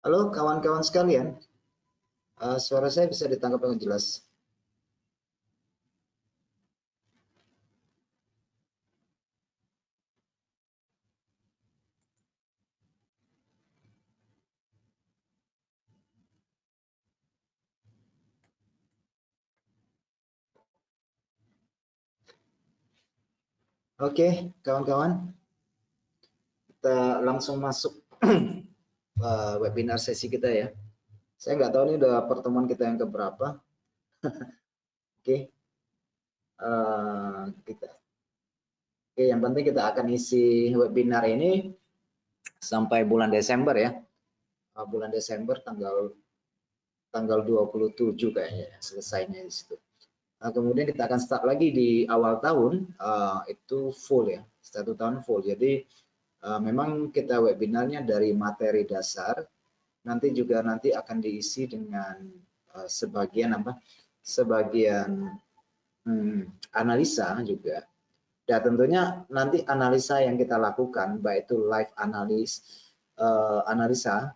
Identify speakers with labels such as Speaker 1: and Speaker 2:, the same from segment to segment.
Speaker 1: Halo kawan-kawan sekalian, suara saya bisa ditangkap dengan jelas. Oke, kawan-kawan, kita langsung masuk webinar sesi kita ya. Saya nggak tahu ini udah pertemuan kita yang keberapa. Oke, yang penting kita akan isi webinar ini sampai bulan Desember ya. Bulan Desember tanggal 27 kayaknya selesainya di situ. Kemudian kita akan start lagi di awal tahun, itu full ya, 1 tahun full. Jadi memang kita webinarnya dari materi dasar, nanti akan diisi dengan sebagian analisa juga. Dan tentunya nanti analisa yang kita lakukan, baik itu live analisa,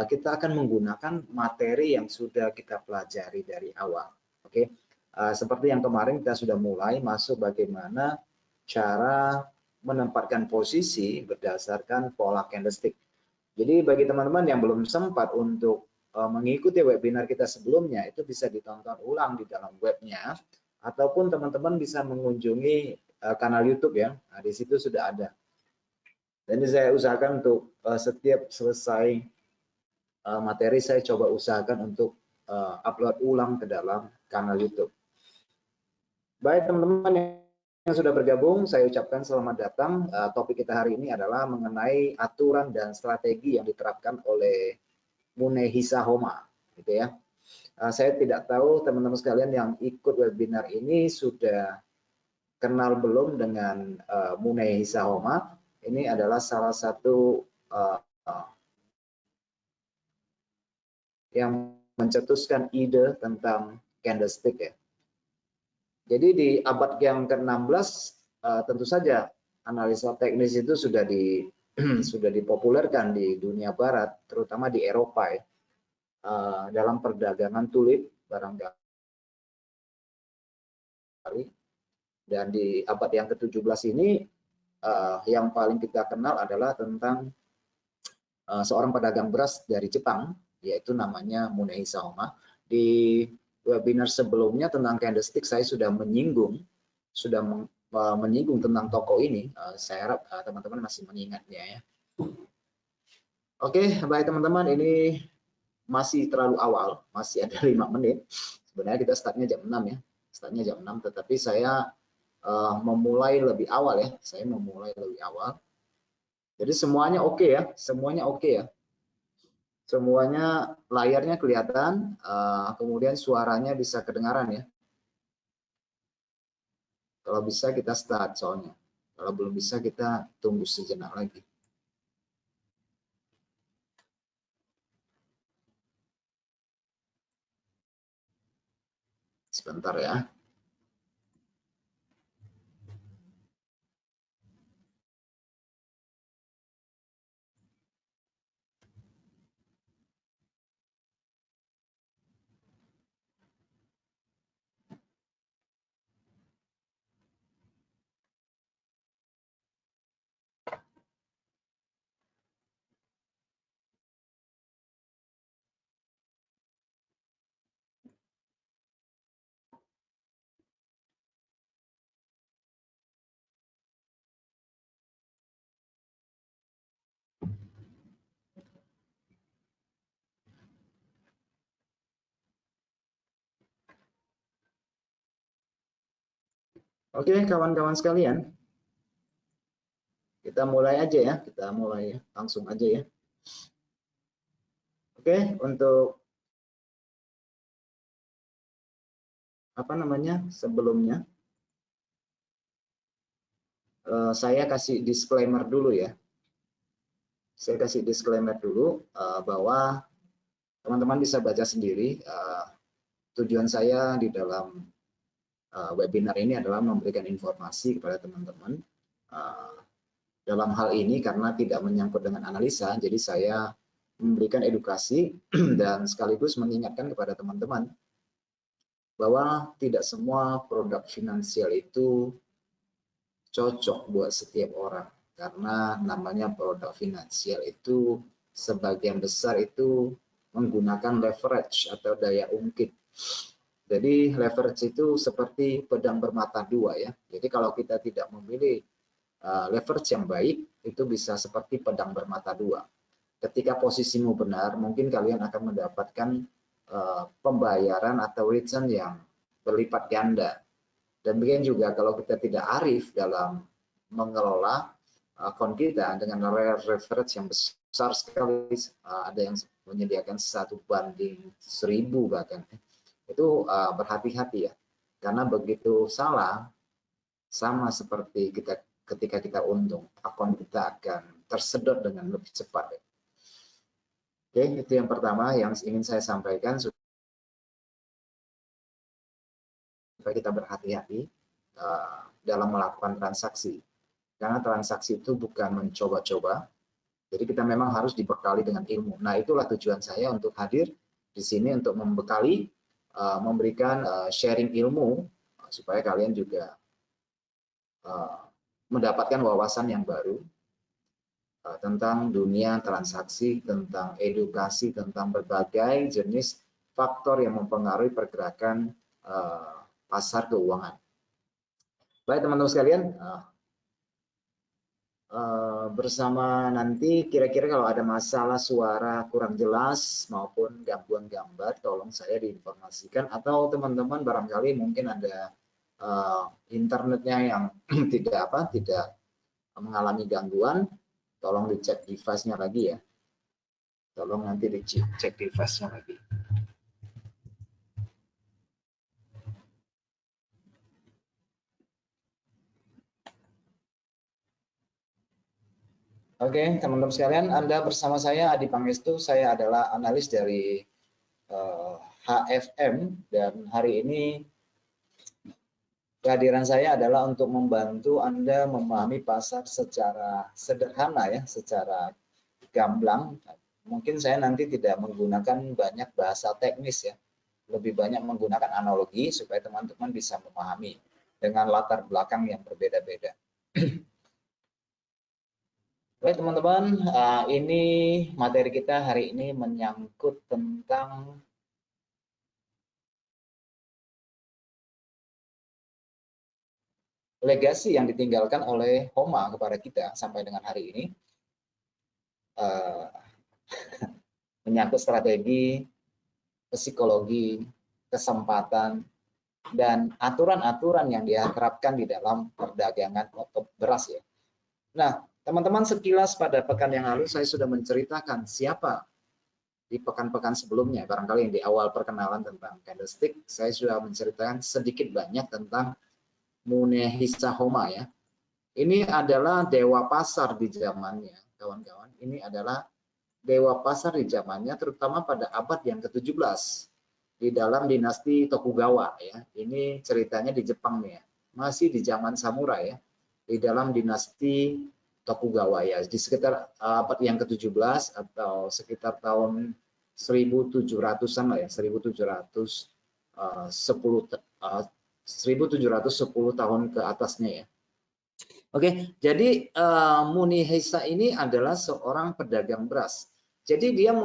Speaker 1: kita akan menggunakan materi yang sudah kita pelajari dari awal. Oke, seperti yang kemarin kita sudah mulai masuk bagaimana cara menempatkan posisi berdasarkan pola candlestick. Jadi bagi teman-teman yang belum sempat untuk mengikuti webinar kita sebelumnya, itu bisa ditonton ulang di dalam webnya, ataupun teman-teman bisa mengunjungi kanal YouTube ya. Nah, di situ sudah ada. Dan saya usahakan untuk setiap selesai materi, saya coba usahakan untuk upload ulang ke dalam kanal YouTube. Baik teman-teman yang sudah bergabung, saya ucapkan selamat datang. Topik kita hari ini adalah mengenai aturan dan strategi yang diterapkan oleh Munehisa Homa, gitu ya. Saya tidak tahu teman-teman sekalian yang ikut webinar ini sudah kenal belum dengan Munehisa Homa. Ini adalah salah satu yang mencetuskan ide tentang candlestick ya. Jadi di abad yang ke-16 tentu saja analisa teknis itu sudah dipopulerkan di dunia barat, terutama di Eropa ya. Dalam perdagangan tulip barangkali. Dan di abad yang ke-17 ini yang paling kita kenal adalah tentang seorang pedagang beras dari Jepang, yaitu namanya Munehisa Homa. Di webinar sebelumnya tentang candlestick saya sudah menyinggung tentang tokoh ini. Saya harap teman-teman masih mengingatnya ya. Oke, baik teman-teman, ini masih terlalu awal, masih ada 5 menit. Sebenarnya kita startnya jam 6 ya. Startnya jam 6, tetapi saya memulai lebih awal ya. Saya memulai lebih awal. Jadi semuanya oke ya, semuanya oke ya. Semuanya layarnya kelihatan, kemudian suaranya bisa kedengaran ya. Kalau bisa kita start soalnya. Kalau belum bisa kita tunggu sejenak lagi. Sebentar ya. Oke, kawan-kawan sekalian. Kita mulai aja ya, kita mulai langsung aja ya. Oke, untuk sebelumnya saya kasih disclaimer dulu ya. Saya kasih disclaimer dulu bahwa teman-teman bisa baca sendiri. Tujuan saya di dalam webinar ini adalah memberikan informasi kepada teman-teman. Dalam hal ini karena tidak menyangkut dengan analisa, jadi saya memberikan edukasi dan sekaligus mengingatkan kepada teman-teman bahwa tidak semua produk finansial itu cocok buat setiap orang, karena namanya produk finansial itu sebagian besar itu menggunakan leverage atau daya ungkit. Jadi leverage itu seperti pedang bermata dua ya. Jadi kalau kita tidak memilih leverage yang baik, itu bisa seperti pedang bermata dua. Ketika posisimu benar, mungkin kalian akan mendapatkan pembayaran atau return yang berlipat ganda. Dan demikian juga kalau kita tidak arif dalam mengelola akun kita dengan leverage yang besar sekali, ada yang menyediakan 1:1000 bahkan, itu berhati-hati ya, karena begitu salah, sama seperti ketika kita untung, akun kita akan tersedot dengan lebih cepat. Oke, itu yang pertama yang ingin saya sampaikan, supaya kita berhati-hati dalam melakukan transaksi, karena transaksi itu bukan mencoba-coba, jadi kita memang harus dibekali dengan ilmu. Nah, itulah tujuan saya untuk hadir di sini, untuk membekali, memberikan sharing ilmu supaya kalian juga mendapatkan wawasan yang baru tentang dunia transaksi, tentang edukasi, tentang berbagai jenis faktor yang mempengaruhi pergerakan pasar keuangan. Baik teman-teman sekalian, bersama nanti kira-kira kalau ada masalah suara kurang jelas maupun gangguan gambar, tolong saya diinformasikan, atau teman-teman barangkali mungkin ada internetnya yang tidak mengalami gangguan, tolong dicek device-nya lagi ya. Tolong nanti dicek device-nya lagi. Oke, teman-teman sekalian, Anda bersama saya Adi Pangestu. Saya adalah analis dari HFM, dan hari ini kehadiran saya adalah untuk membantu Anda memahami pasar secara sederhana ya, secara gamblang. Mungkin saya nanti tidak menggunakan banyak bahasa teknis ya, lebih banyak menggunakan analogi supaya teman-teman bisa memahami dengan latar belakang yang berbeda-beda. Baik teman-teman, ini materi kita hari ini menyangkut tentang legasi yang ditinggalkan oleh Homa kepada kita sampai dengan hari ini. Menyangkut strategi, psikologi, kesempatan, dan aturan-aturan yang diterapkan di dalam perdagangan beras ya. Nah, teman-teman, sekilas pada pekan yang lalu saya sudah menceritakan siapa di pekan-pekan sebelumnya. Barangkali yang di awal perkenalan tentang candlestick, saya sudah menceritakan sedikit banyak tentang Munehisa Homa ya. Ini adalah dewa pasar di zamannya, kawan-kawan. Ini adalah dewa pasar di zamannya, terutama pada abad yang ke-17 di dalam dinasti Tokugawa ya. Ini ceritanya di Jepang nih ya. Masih di zaman samurai ya. Di dalam dinasti Tokugawa ya, di sekitar abad yang ke-17 atau sekitar tahun 1700-an lah ya, 1710 tahun ke atasnya ya. Oke, jadi Munehisa ini adalah seorang pedagang beras. Jadi dia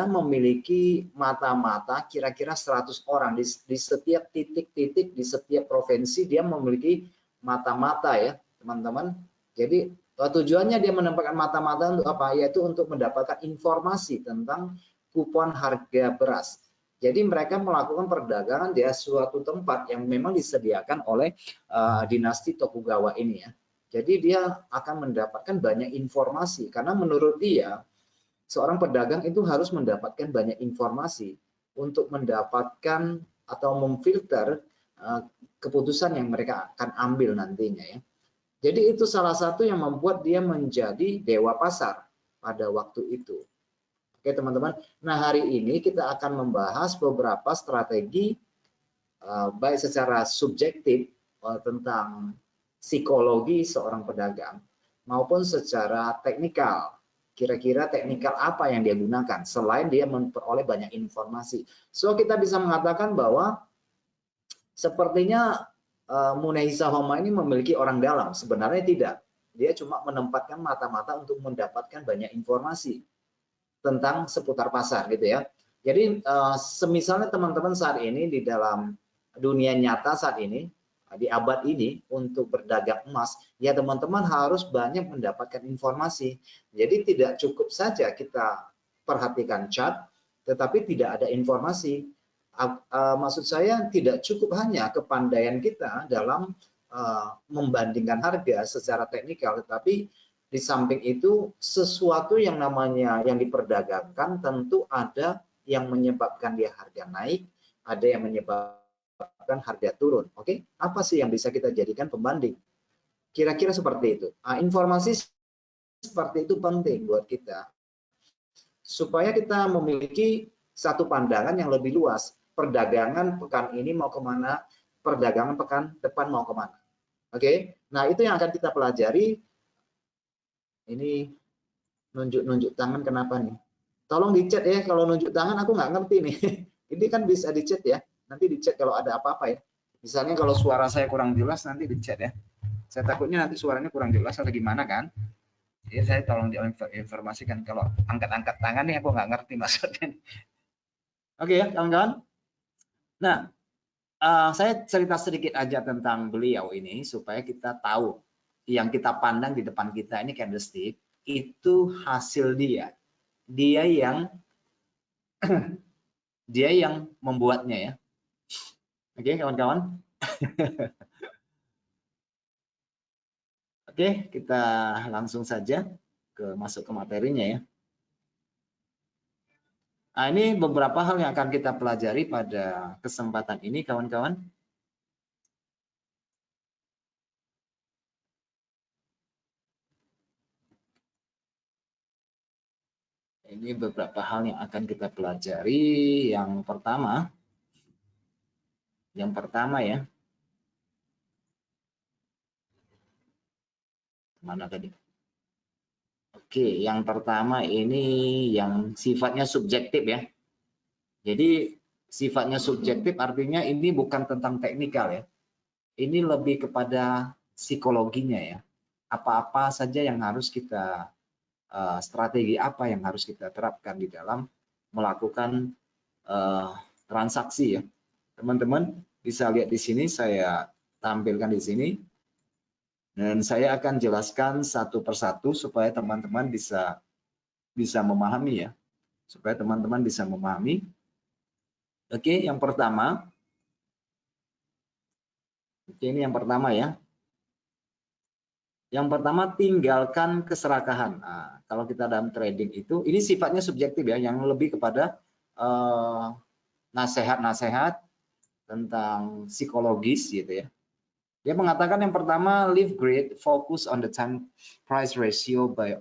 Speaker 1: memiliki mata-mata kira-kira 100 orang di setiap titik-titik, di setiap provinsi dia memiliki mata-mata ya, teman-teman. Jadi tujuannya dia menempatkan mata-mata untuk apa? Yaitu untuk mendapatkan informasi tentang kupon harga beras. Jadi mereka melakukan perdagangan di suatu tempat yang memang disediakan oleh dinasti Tokugawa ini ya. Jadi dia akan mendapatkan banyak informasi, karena menurut dia seorang pedagang itu harus mendapatkan banyak informasi untuk mendapatkan atau memfilter keputusan yang mereka akan ambil nantinya ya. Jadi itu salah satu yang membuat dia menjadi dewa pasar pada waktu itu. Oke teman-teman, nah hari ini kita akan membahas beberapa strategi baik secara subjektif tentang psikologi seorang pedagang maupun secara teknikal. Kira-kira teknikal apa yang dia gunakan selain dia memperoleh banyak informasi. So kita bisa mengatakan bahwa sepertinya Munehisa Homa ini memiliki orang dalam. Sebenarnya tidak. Dia cuma menempatkan mata-mata untuk mendapatkan banyak informasi tentang seputar pasar gitu ya. Jadi semisalnya teman-teman saat ini di dalam dunia nyata saat ini, di abad ini untuk berdagang emas, ya teman-teman harus banyak mendapatkan informasi. Jadi tidak cukup saja kita perhatikan chart, tetapi tidak ada informasi. Maksud saya tidak cukup hanya kepandaian kita dalam membandingkan harga secara teknikal, tetapi di samping itu sesuatu yang namanya yang diperdagangkan tentu ada yang menyebabkan dia harga naik, ada yang menyebabkan harga turun. Oke, apa sih yang bisa kita jadikan pembanding? Kira-kira seperti itu. Informasi seperti itu penting buat kita supaya kita memiliki satu pandangan yang lebih luas. Perdagangan pekan ini mau kemana? Perdagangan pekan depan mau kemana? Oke, nah itu yang akan kita pelajari. Ini nunjuk-nunjuk tangan kenapa nih? Tolong di chat ya, kalau nunjuk tangan aku nggak ngerti nih. Ini kan bisa di chat ya. Nanti di chat kalau ada apa-apa ya. Misalnya kalau suara saya kurang jelas nanti di chat ya. Saya takutnya nanti suaranya kurang jelas atau gimana kan. Jadi saya tolong diinformasikan kalau angkat-angkat tangan nih aku nggak ngerti maksudnya. Oke ya kawan-kawan. Nah, saya cerita sedikit aja tentang beliau ini supaya kita tahu yang kita pandang di depan kita ini candlestick itu hasil dia. Dia yang membuatnya ya. Oke, kawan-kawan. Oke, kita langsung saja masuk ke materinya ya. Nah, ini beberapa hal yang akan kita pelajari pada kesempatan ini, kawan-kawan. Ini beberapa hal yang akan kita pelajari. Yang pertama ya. Mana tadi? Oke, yang pertama ini yang sifatnya subjektif ya. Jadi sifatnya subjektif artinya ini bukan tentang teknikal ya. Ini lebih kepada psikologinya ya. Apa-apa saja yang harus kita strategi apa yang harus kita terapkan di dalam melakukan transaksi ya. Teman-teman bisa lihat di sini saya tampilkan di sini. Dan saya akan jelaskan satu persatu supaya teman-teman bisa memahami ya. Supaya teman-teman bisa memahami. Oke, yang pertama. Oke, ini yang pertama ya. Yang pertama tinggalkan keserakahan. Nah, kalau kita dalam trading itu, ini sifatnya subjektif ya, yang lebih kepada nasihat-nasihat tentang psikologis gitu ya. Dia mengatakan yang pertama, leave greed, focus on the time price ratio by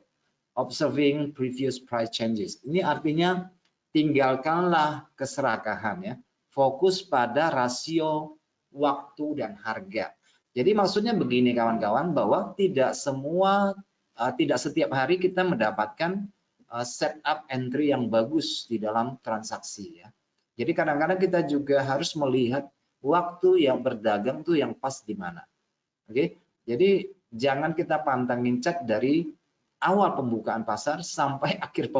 Speaker 1: observing previous price changes. Ini artinya tinggalkanlah keserakahan ya. Fokus pada rasio waktu dan harga. Jadi maksudnya begini kawan-kawan, bahwa tidak setiap hari kita mendapatkan setup entry yang bagus di dalam transaksi ya. Jadi kadang-kadang kita juga harus melihat waktu yang berdagang tuh yang pas di mana. Oke. Jadi jangan kita pantangin chat dari awal pembukaan pasar sampai akhir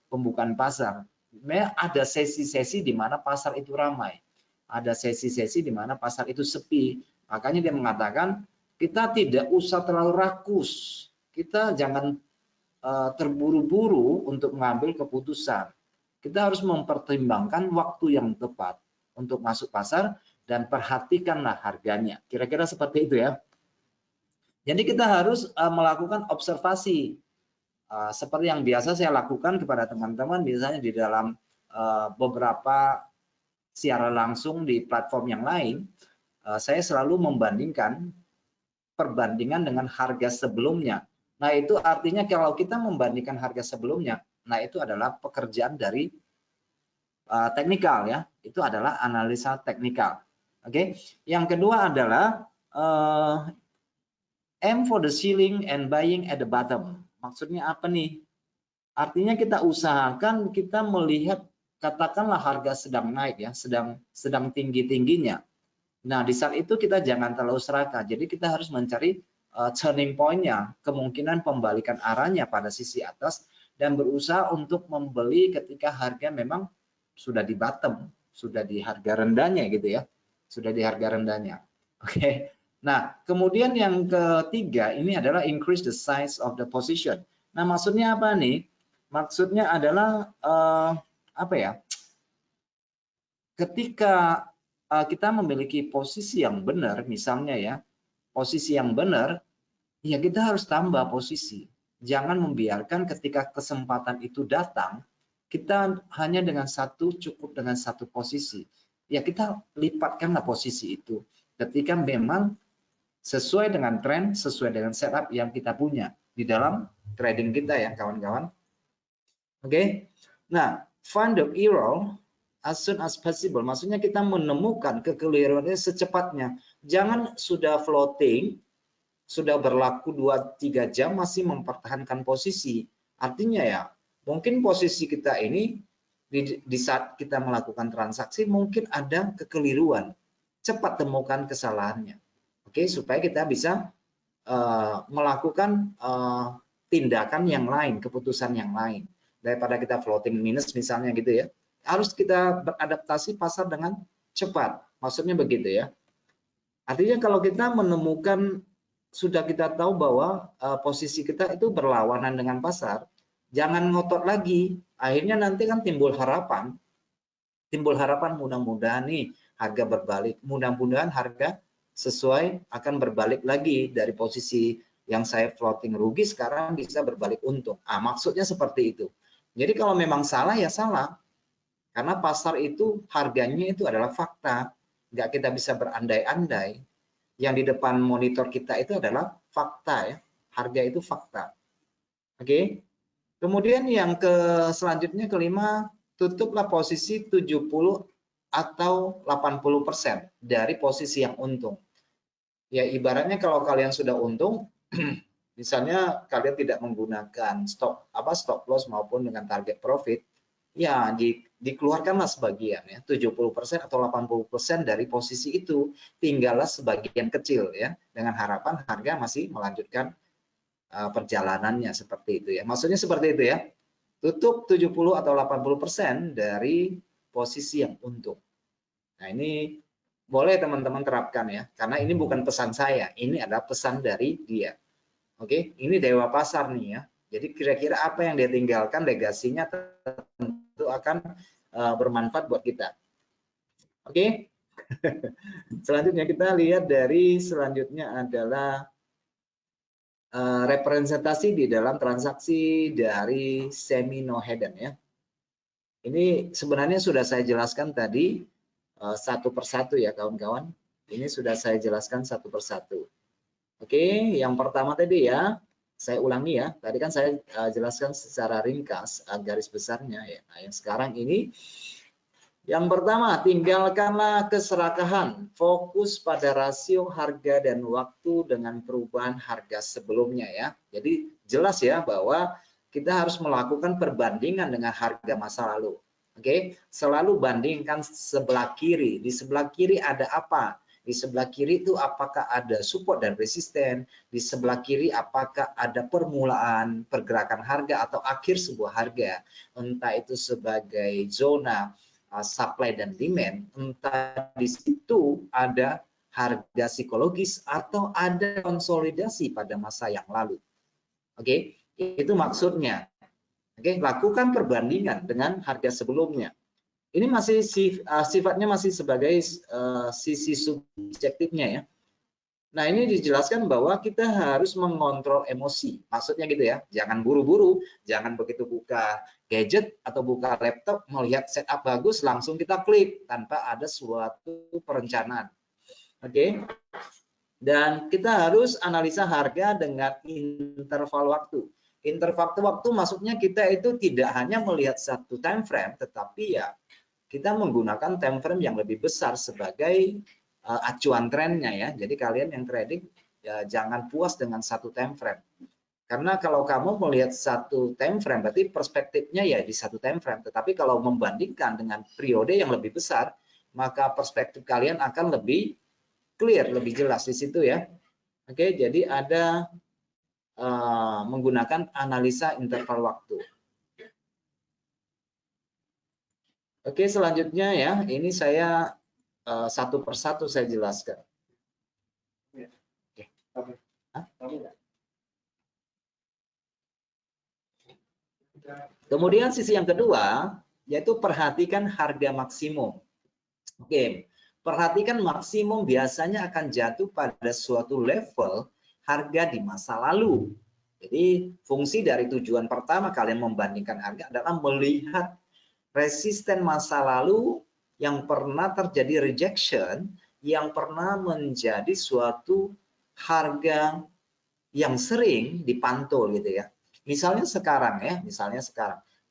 Speaker 1: pembukaan pasar. Sebenarnya ada sesi-sesi di mana pasar itu ramai. Ada sesi-sesi di mana pasar itu sepi. Makanya dia mengatakan kita tidak usah terlalu rakus. Kita jangan terburu-buru untuk mengambil keputusan. Kita harus mempertimbangkan waktu yang tepat untuk masuk pasar dan perhatikanlah harganya. Kira-kira seperti itu ya. Jadi kita harus melakukan observasi. Seperti yang biasa saya lakukan kepada teman-teman, misalnya di dalam beberapa siaran langsung di platform yang lain, saya selalu membandingkan perbandingan dengan harga sebelumnya. Nah itu artinya kalau kita membandingkan harga sebelumnya, nah itu adalah pekerjaan dari teknikal ya, itu adalah analisa teknikal. Oke, yang kedua adalah aim for the ceiling and buying at the bottom. Maksudnya apa nih? Artinya kita usahakan kita melihat, katakanlah harga sedang naik ya, sedang tinggi-tingginya. Nah, di saat itu kita jangan terlalu serakah. Jadi kita harus mencari turning point-nya, kemungkinan pembalikan arahnya pada sisi atas, dan berusaha untuk membeli ketika harga memang sudah di bottom, sudah di harga rendahnya gitu ya, sudah di harga rendahnya. Oke. Nah, kemudian yang ketiga ini adalah increase the size of the position. Nah, maksudnya apa nih? Maksudnya adalah apa ya? Ketika kita memiliki posisi yang benar, misalnya ya, posisi yang benar, ya kita harus tambah posisi. Jangan membiarkan ketika kesempatan itu datang, kita hanya dengan cukup dengan satu posisi. Ya kita lipatkanlah posisi itu. Ketika memang sesuai dengan tren, sesuai dengan setup yang kita punya di dalam trading kita ya kawan-kawan. Oke. Nah, find the error as soon as possible. Maksudnya kita menemukan kekeliruannya secepatnya. Jangan sudah floating, sudah berlaku 2-3 jam masih mempertahankan posisi. Artinya ya, mungkin posisi kita ini di saat kita melakukan transaksi mungkin ada kekeliruan. Cepat temukan kesalahannya. Oke, supaya kita bisa melakukan tindakan yang lain, keputusan yang lain. Daripada kita floating minus misalnya gitu ya. Harus kita beradaptasi pasar dengan cepat. Maksudnya begitu ya. Artinya kalau kita menemukan, sudah kita tahu bahwa posisi kita itu berlawanan dengan pasar, jangan ngotot lagi. Akhirnya nanti kan timbul harapan mudah-mudahan nih harga berbalik, mudah-mudahan harga sesuai akan berbalik lagi dari posisi yang saya floating rugi sekarang bisa berbalik untung. Maksudnya seperti itu. Jadi kalau memang salah ya salah, karena pasar itu harganya itu adalah fakta, nggak kita bisa berandai-andai. Yang di depan monitor kita itu adalah fakta ya, harga itu fakta. Oke. Kemudian yang selanjutnya kelima, tutuplah posisi 70 atau 80% dari posisi yang untung. Ya ibaratnya kalau kalian sudah untung, misalnya kalian tidak menggunakan stop loss maupun dengan target profit, ya dikeluarkanlah sebagian ya, 70% atau 80% dari posisi itu, tinggallah sebagian kecil ya, dengan harapan harga masih melanjutkan perjalanannya seperti itu ya. Maksudnya seperti itu ya. Tutup 70 atau 80% dari posisi yang untung. Nah, ini boleh teman-teman terapkan ya, karena ini bukan pesan saya, ini adalah pesan dari dia. Oke, ini dewa pasar nih ya. Jadi kira-kira apa yang dia tinggalkan, legasinya tentu akan bermanfaat buat kita. Oke. Selanjutnya kita lihat dari selanjutnya adalah representasi di dalam transaksi dari seminoheden ya. Ini sebenarnya sudah saya jelaskan tadi satu persatu ya kawan-kawan. Ini sudah saya jelaskan satu persatu. Oke, yang pertama tadi ya, saya ulangi ya. Tadi kan saya jelaskan secara ringkas garis besarnya ya. Nah, yang sekarang ini yang pertama, tinggalkanlah keserakahan. Fokus pada rasio harga dan waktu dengan perubahan harga sebelumnya ya. Jadi jelas ya bahwa kita harus melakukan perbandingan dengan harga masa lalu. Oke, selalu bandingkan sebelah kiri. Di sebelah kiri ada apa? Di sebelah kiri itu apakah ada support dan resisten? Di sebelah kiri apakah ada permulaan pergerakan harga atau akhir sebuah harga? Entah itu sebagai zona supply dan demand, entah di situ ada harga psikologis atau ada konsolidasi pada masa yang lalu. Oke, itu maksudnya. Oke, lakukan perbandingan dengan harga sebelumnya. Ini masih sifatnya masih sebagai sisi subjektifnya ya. Nah, ini dijelaskan bahwa kita harus mengontrol emosi. Maksudnya gitu ya, jangan buru-buru, jangan begitu buka gadget atau buka laptop, melihat setup bagus, langsung kita klik tanpa ada suatu perencanaan. Oke? Dan kita harus analisa harga dengan interval waktu. Interval waktu maksudnya kita itu tidak hanya melihat satu time frame, tetapi ya kita menggunakan time frame yang lebih besar sebagai acuan trennya ya. Jadi kalian yang trading ya jangan puas dengan satu time frame. Karena kalau kamu melihat satu time frame, berarti perspektifnya ya di satu time frame. Tetapi kalau membandingkan dengan periode yang lebih besar, maka perspektif kalian akan lebih clear, lebih jelas di situ ya. Oke, jadi ada menggunakan analisa interval waktu. Oke, selanjutnya ya, ini saya satu persatu saya jelaskan. Oke. Kemudian sisi yang kedua, yaitu perhatikan harga maksimum. Oke, perhatikan maksimum biasanya akan jatuh pada suatu level harga di masa lalu. Jadi fungsi dari tujuan pertama kalian membandingkan harga adalah melihat resisten masa lalu yang pernah terjadi rejection, yang pernah menjadi suatu harga yang sering dipantul gitu ya. Misalnya sekarang ya,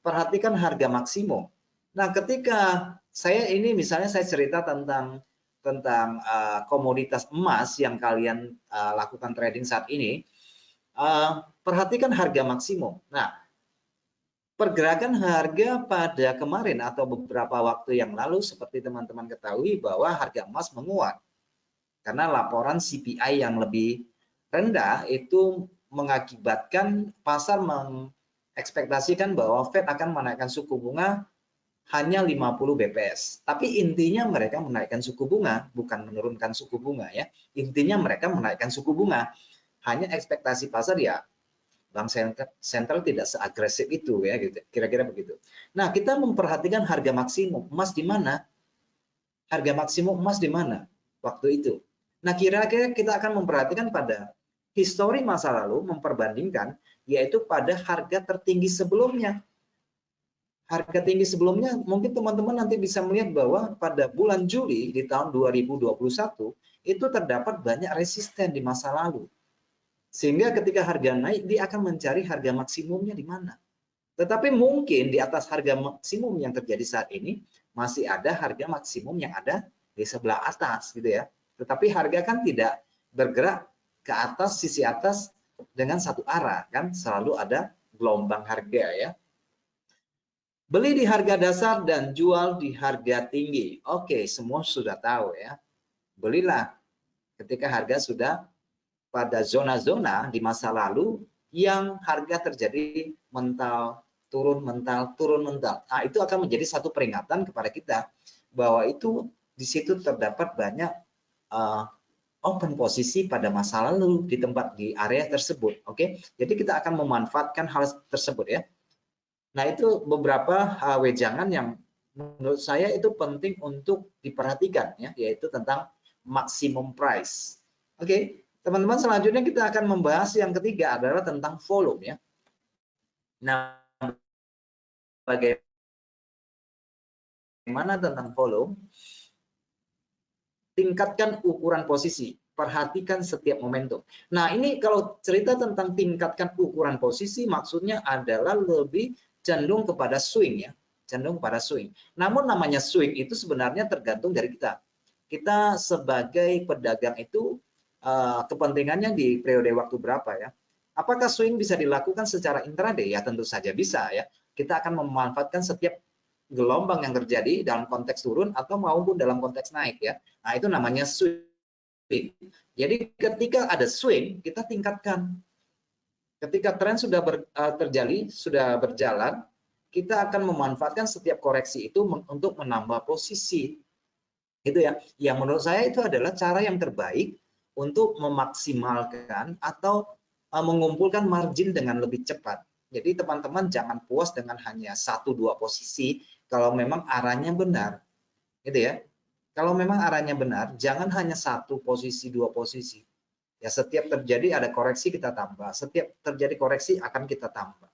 Speaker 1: perhatikan harga maksimum. Nah, ketika saya ini misalnya saya cerita tentang komoditas emas yang kalian lakukan trading saat ini, perhatikan harga maksimum. Nah, pergerakan harga pada kemarin atau beberapa waktu yang lalu seperti teman-teman ketahui bahwa harga emas menguat karena laporan CPI yang lebih rendah itu mengakibatkan pasar mengekspektasikan bahwa Fed akan menaikkan suku bunga hanya 50 BPS. Tapi intinya mereka menaikkan suku bunga, bukan menurunkan suku bunga ya. Intinya mereka menaikkan suku bunga. Hanya ekspektasi pasar ya bank sentral tidak seagresif itu ya gitu. Kira-kira begitu. Nah, kita memperhatikan harga maksimum emas di mana? Harga maksimum emas di mana waktu itu? Nah, kira-kira kita akan memperhatikan pada histori masa lalu, memperbandingkan, yaitu pada harga tertinggi sebelumnya. Harga tinggi sebelumnya, mungkin teman-teman nanti bisa melihat bahwa pada bulan Juli di tahun 2021, itu terdapat banyak resisten di masa lalu. Sehingga ketika harga naik, dia akan mencari harga maksimumnya di mana. Tetapi mungkin di atas harga maksimum yang terjadi saat ini, masih ada harga maksimum yang ada di sebelah atas gitu ya. Tetapi harga kan tidak bergerak ke atas, sisi atas dengan satu arah kan, selalu ada gelombang harga ya. Beli di harga dasar dan jual di harga tinggi. Oke, semua sudah tahu ya. Belilah ketika harga sudah pada zona-zona di masa lalu yang harga terjadi mental, turun mental, turun mental. Nah, itu akan menjadi satu peringatan kepada kita bahwa itu di situ terdapat banyak open posisi pada masa lalu di area tersebut. Oke, jadi kita akan memanfaatkan hal tersebut ya. Nah, itu beberapa wejangan yang menurut saya itu penting untuk diperhatikan ya, yaitu tentang maximum price. Oke, teman-teman, selanjutnya kita akan membahas yang ketiga adalah tentang volume ya. Nah, bagaimana tentang volume? Tingkatkan ukuran posisi, perhatikan setiap momentum. Nah, ini kalau cerita tentang tingkatkan ukuran posisi maksudnya adalah lebih cenderung kepada swing ya, cenderung pada swing. Namun namanya swing itu sebenarnya tergantung dari kita. Kita sebagai pedagang itu kepentingannya di periode waktu berapa ya? Apakah swing bisa dilakukan secara intraday? Ya tentu saja bisa ya. Kita akan memanfaatkan setiap gelombang yang terjadi dalam konteks turun atau maupun dalam konteks naik ya. Nah, itu namanya swing. Jadi ketika ada swing, kita tingkatkan. Ketika tren sudah terjadi, sudah berjalan, kita akan memanfaatkan setiap koreksi itu untuk menambah posisi. Itu ya. Yang menurut saya itu adalah cara yang terbaik untuk memaksimalkan atau mengumpulkan margin dengan lebih cepat. Jadi teman-teman jangan puas dengan hanya 1-2 posisi kalau memang arahnya benar. Gitu ya. Kalau memang arahnya benar, jangan hanya 1 posisi, 2 posisi. Ya, setiap terjadi ada koreksi kita tambah, setiap terjadi koreksi akan kita tambah.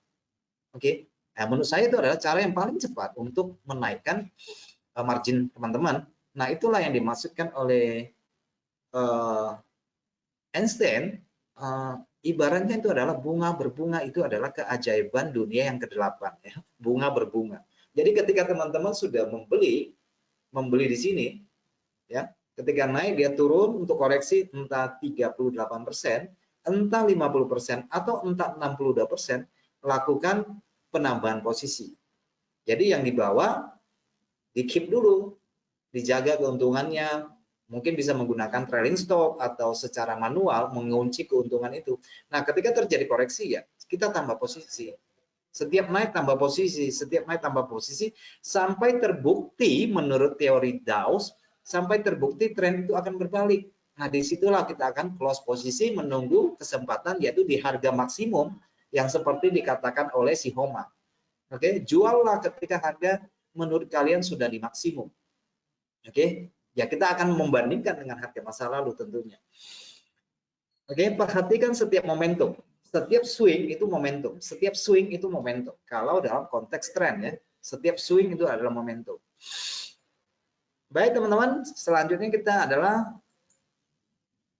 Speaker 1: Oke. Nah, menurut saya itu adalah cara yang paling cepat untuk menaikkan margin teman-teman. Nah, itulah yang dimaksudkan oleh Einstein. Ibaratnya itu adalah bunga berbunga itu adalah keajaiban dunia yang ke-8 ya. Bunga berbunga. Jadi ketika teman-teman sudah membeli di sini ya, ketika naik dia turun untuk koreksi entah 38%, entah 50% atau entah 62%, lakukan penambahan posisi. Jadi yang di bawah di keep dulu, dijaga keuntungannya, mungkin bisa menggunakan trailing stop atau secara manual mengunci keuntungan itu. Nah, ketika terjadi koreksi ya, kita tambah posisi. Setiap naik tambah posisi, setiap naik tambah posisi, sampai terbukti menurut teori Dawes, sampai terbukti tren itu akan berbalik. Nah, disitulah kita akan close posisi menunggu kesempatan, yaitu di harga maksimum yang seperti dikatakan oleh si Homa. Oke, juallah ketika harga menurut kalian sudah di maksimum. Oke, ya kita akan membandingkan dengan harga masa lalu tentunya. Oke, perhatikan setiap momentum. Setiap swing itu momentum. Setiap swing itu momentum. Kalau dalam konteks tren ya, setiap swing itu adalah momentum. Baik teman-teman, selanjutnya kita adalah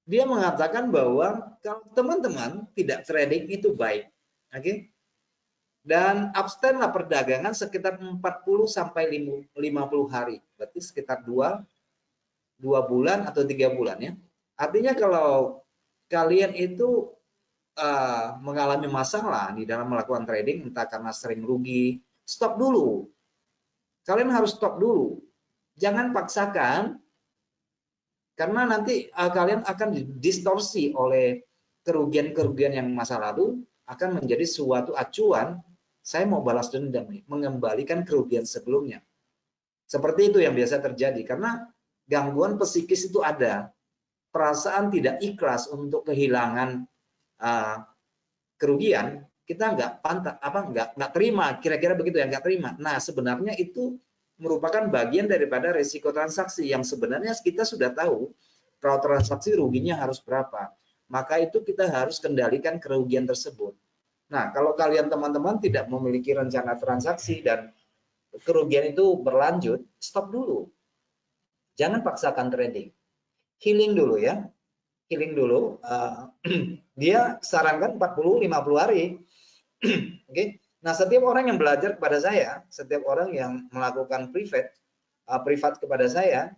Speaker 1: dia mengatakan bahwa kalau teman-teman tidak trading itu baik. Oke. Dan abstainlah perdagangan sekitar 40 sampai 50 hari. Berarti sekitar 2 bulan atau 3 bulan ya. Artinya kalau kalian itu mengalami masalah di dalam melakukan trading, entah karena sering rugi, stop dulu. Kalian harus stop dulu. Jangan paksakan, karena nanti kalian akan didistorsi oleh kerugian-kerugian yang masa lalu, akan menjadi suatu acuan, saya mau balas dendam, mengembalikan kerugian sebelumnya. Seperti itu yang biasa terjadi, karena gangguan psikis itu ada. Perasaan tidak ikhlas untuk kehilangan kerugian, kita nggak terima, kira-kira begitu ya, nggak terima. Nah, sebenarnya itu merupakan bagian daripada risiko transaksi yang sebenarnya kita sudah tahu kalau transaksi ruginya harus berapa. Maka itu kita harus kendalikan kerugian tersebut. Nah, kalau kalian teman-teman tidak memiliki rencana transaksi dan kerugian itu berlanjut, stop dulu. Jangan paksakan trading. Healing dulu ya. Healing dulu. Dia sarankan 40-50 hari. Oke. Nah, setiap orang yang belajar kepada saya, setiap orang yang melakukan privat kepada saya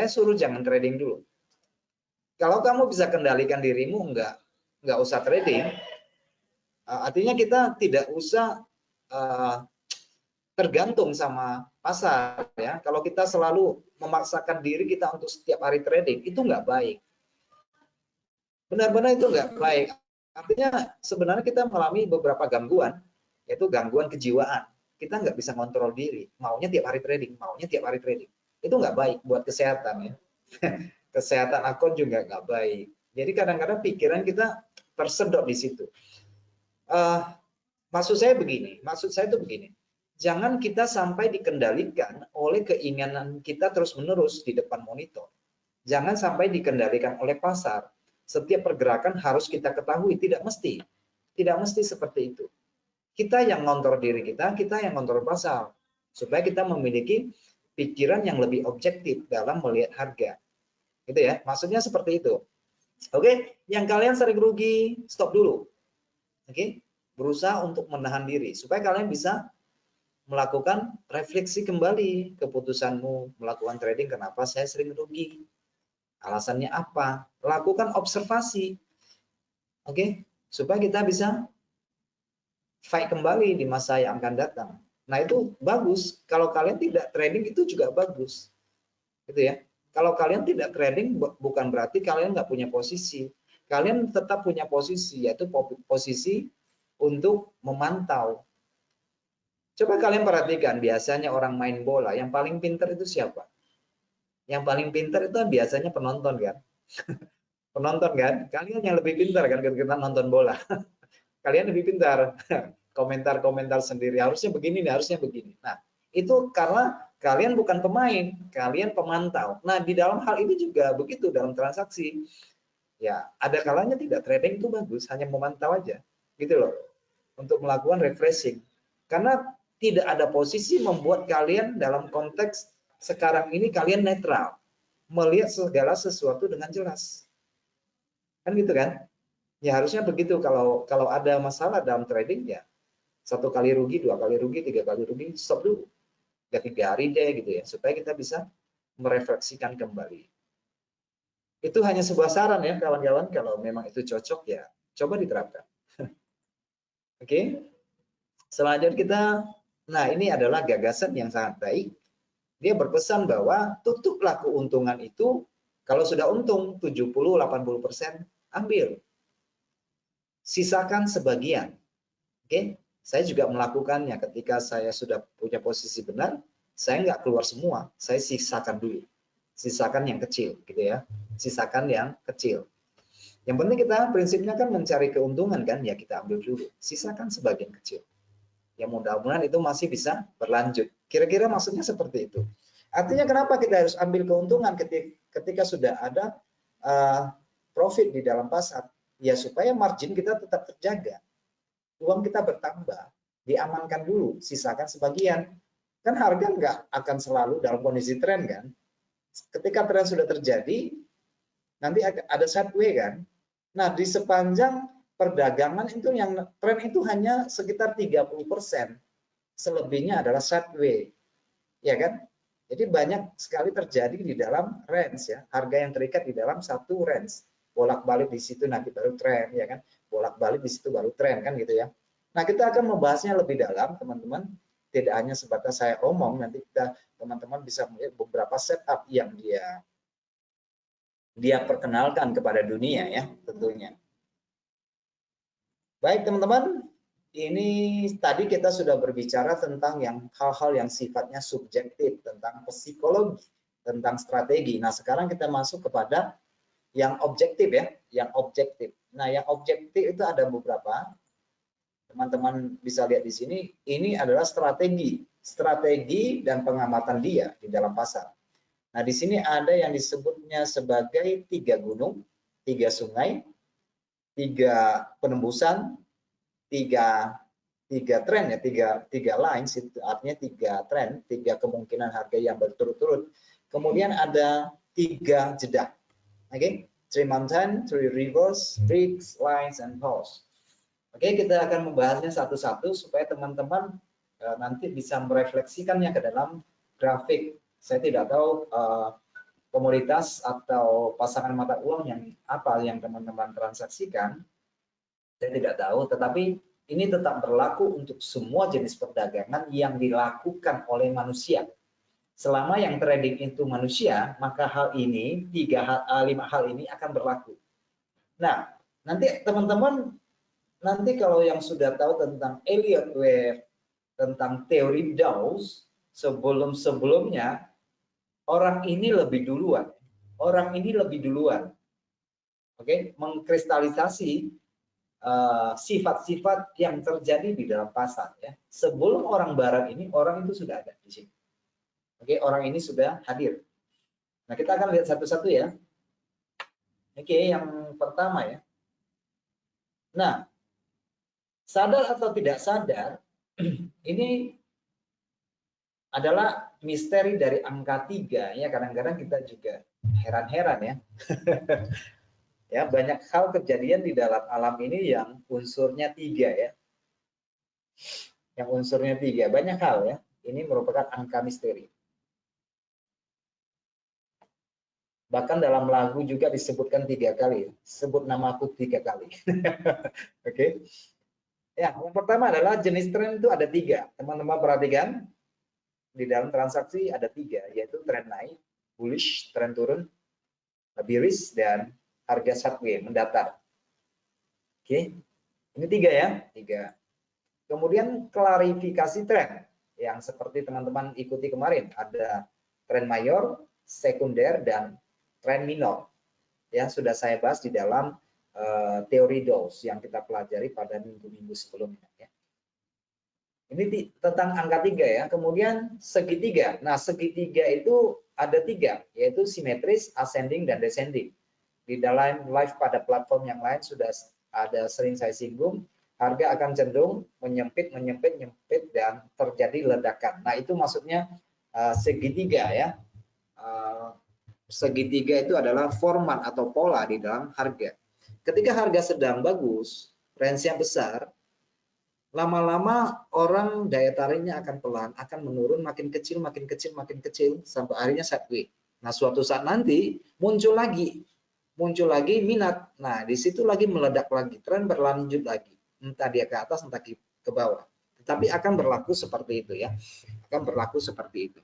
Speaker 1: suruh jangan trading dulu. Kalau kamu bisa kendalikan dirimu, nggak usah trading. Artinya kita tidak usah tergantung sama pasar ya. Kalau kita selalu memaksakan diri kita untuk setiap hari trading, itu nggak baik. Benar-benar itu nggak baik. Artinya sebenarnya kita mengalami beberapa gangguan, yaitu gangguan kejiwaan. Kita nggak bisa kontrol diri, maunya tiap hari trading, maunya tiap hari trading. Itu nggak baik buat kesehatan ya. Kesehatan akun juga nggak baik. Jadi kadang-kadang pikiran kita tersedot di situ. Maksud saya itu begini. Jangan kita sampai dikendalikan oleh keinginan kita terus-menerus di depan monitor. Jangan sampai dikendalikan oleh pasar. Setiap pergerakan harus kita ketahui, tidak mesti. Tidak mesti seperti itu. Kita yang ngontrol diri kita yang ngontrol pasar. Supaya kita memiliki pikiran yang lebih objektif dalam melihat harga. Gitu ya, maksudnya seperti itu. Oke, yang kalian sering rugi, stop dulu. Oke, berusaha untuk menahan diri supaya kalian bisa melakukan refleksi kembali keputusanmu melakukan trading. Kenapa saya sering rugi? Alasannya apa? Lakukan observasi. Oke, supaya kita bisa fight kembali di masa yang akan datang. Nah, itu bagus. Kalau kalian tidak trading itu juga bagus. Gitu ya. Kalau kalian tidak trading bukan berarti kalian nggak punya posisi. Kalian tetap punya posisi, yaitu posisi untuk memantau. Coba kalian perhatikan, biasanya orang main bola, yang paling pintar itu siapa? Yang paling pintar itu biasanya penonton kan? Penonton kan? Kalian yang lebih pintar kan ketika nonton bola. Kalian lebih pintar. Komentar-komentar sendiri, harusnya begini nih, harusnya begini. Nah, itu karena kalian bukan pemain, kalian pemantau. Nah, di dalam hal ini juga begitu dalam transaksi. Ya, ada kalanya tidak trading itu bagus, hanya memantau aja. Gitu loh. Untuk melakukan refreshing. Karena tidak ada posisi membuat kalian dalam konteks sekarang ini kalian netral. Melihat segala sesuatu dengan jelas. Kan gitu kan? Ya harusnya begitu kalau ada masalah dalam trading ya. 1 kali rugi, 2 kali rugi, 3 kali rugi, stop dulu. Ya 3 hari deh gitu ya, supaya kita bisa merefleksikan kembali. Itu hanya sebuah saran ya kawan-kawan, kalau memang itu cocok ya coba diterapkan. Oke. Selanjutnya kita, nah ini adalah gagasan yang sangat baik. Dia berpesan bahwa tutuplah keuntungan itu, kalau sudah untung 70-80% ambil. Sisakan sebagian. Oke, saya juga melakukannya ketika saya sudah punya posisi benar, saya nggak keluar semua, saya sisakan dulu. Sisakan yang kecil gitu ya. Sisakan yang kecil. Yang penting kita prinsipnya kan mencari keuntungan kan, ya kita ambil dulu. Sisakan sebagian kecil. Ya mudah-mudahan itu masih bisa berlanjut. Kira-kira maksudnya seperti itu. Artinya kenapa kita harus ambil keuntungan ketika sudah ada profit di dalam pasar? Ya supaya margin kita tetap terjaga. Uang kita bertambah, diamankan dulu, sisakan sebagian. Kan harga nggak akan selalu dalam kondisi tren kan. Ketika tren sudah terjadi, nanti ada sideway kan. Nah di sepanjang perdagangan itu yang tren itu hanya sekitar 30%. Selebihnya adalah sideway. Ya kan? Jadi banyak sekali terjadi di dalam range ya. Harga yang terikat di dalam satu range. Bolak-balik di situ nanti baru tren ya kan. Bolak-balik di situ baru tren kan gitu ya. Nah, kita akan membahasnya lebih dalam teman-teman. Tidak hanya sebatas saya omong, nanti kita teman-teman bisa melihat beberapa setup yang dia perkenalkan kepada dunia ya tentunya. Baik teman-teman, ini tadi kita sudah berbicara tentang hal-hal yang sifatnya subjektif, tentang psikologi, tentang strategi. Nah sekarang kita masuk kepada yang objektif ya, yang objektif. Nah yang objektif itu ada beberapa, teman-teman bisa lihat di sini. Ini adalah strategi dan pengamatan dia di dalam pasar. Nah di sini ada yang disebutnya sebagai 3 gunung, 3 sungai, 3 penembusan, 3 tren ya, 3 lines, itu artinya 3 tren, 3 kemungkinan harga yang berturut-turut. Kemudian ada 3 jeda. Oke, 3 mountain, 3 rivers, peaks, lines and poles. Oke, kita akan membahasnya satu-satu supaya teman-teman nanti bisa merefleksikannya ke dalam grafik. Saya tidak tahu komoditas atau pasangan mata uang yang teman-teman transaksikan. Saya tidak tahu, tetapi ini tetap berlaku untuk semua jenis perdagangan yang dilakukan oleh manusia. Selama yang trading itu manusia, maka hal ini, 5 hal ini akan berlaku. Nah, nanti teman-teman, kalau yang sudah tahu tentang Elliott Wave, tentang teori Dawes, sebelum-sebelumnya, orang ini lebih duluan. Oke, mengkristalisasi sifat-sifat yang terjadi di dalam pasar ya. Sebelum orang barat ini, orang itu sudah ada di sini. Oke, orang ini sudah hadir. Nah, kita akan lihat satu-satu ya. Oke, yang pertama ya. Nah, sadar atau tidak sadar, ini adalah misteri dari angka 3 ya. Kadang-kadang kita juga heran-heran ya. Ya, banyak hal kejadian di dalam alam ini yang unsurnya 3 ya. Yang unsurnya 3, banyak hal ya. Ini merupakan angka misteri. Bahkan dalam lagu juga disebutkan 3 kali. Sebut namaku 3 kali. Oke. Ya, yang pertama adalah jenis tren itu ada 3. Teman-teman perhatikan. Di dalam transaksi ada 3, yaitu tren naik, bullish, tren turun, bearish, dan harga sideways mendatar. Oke. Ini 3 ya, 3. Kemudian klarifikasi tren yang seperti teman-teman ikuti kemarin, ada tren mayor, sekunder, dan tren minor. Ya, sudah saya bahas di dalam teori Dawes yang kita pelajari pada minggu-minggu sebelumnya ya. Ini tentang angka 3 ya. Kemudian segitiga. Nah, segitiga itu ada 3, yaitu simetris, ascending, dan descending. Di dalam live pada platform yang lain sudah ada sering saya singgung, harga akan cenderung menyempit, dan terjadi ledakan. Nah, itu maksudnya segitiga ya. Segitiga itu adalah format atau pola di dalam harga. Ketika harga sedang bagus, range yang besar, lama-lama orang daya tariknya akan pelan, akan menurun, makin kecil, sampai akhirnya sideways. Nah, suatu saat nanti muncul lagi muncul lagi minat. Nah, di situ lagi meledak lagi, tren berlanjut lagi. Entah dia ke atas, entah ke bawah. Tetapi akan berlaku seperti itu ya. Akan berlaku seperti itu.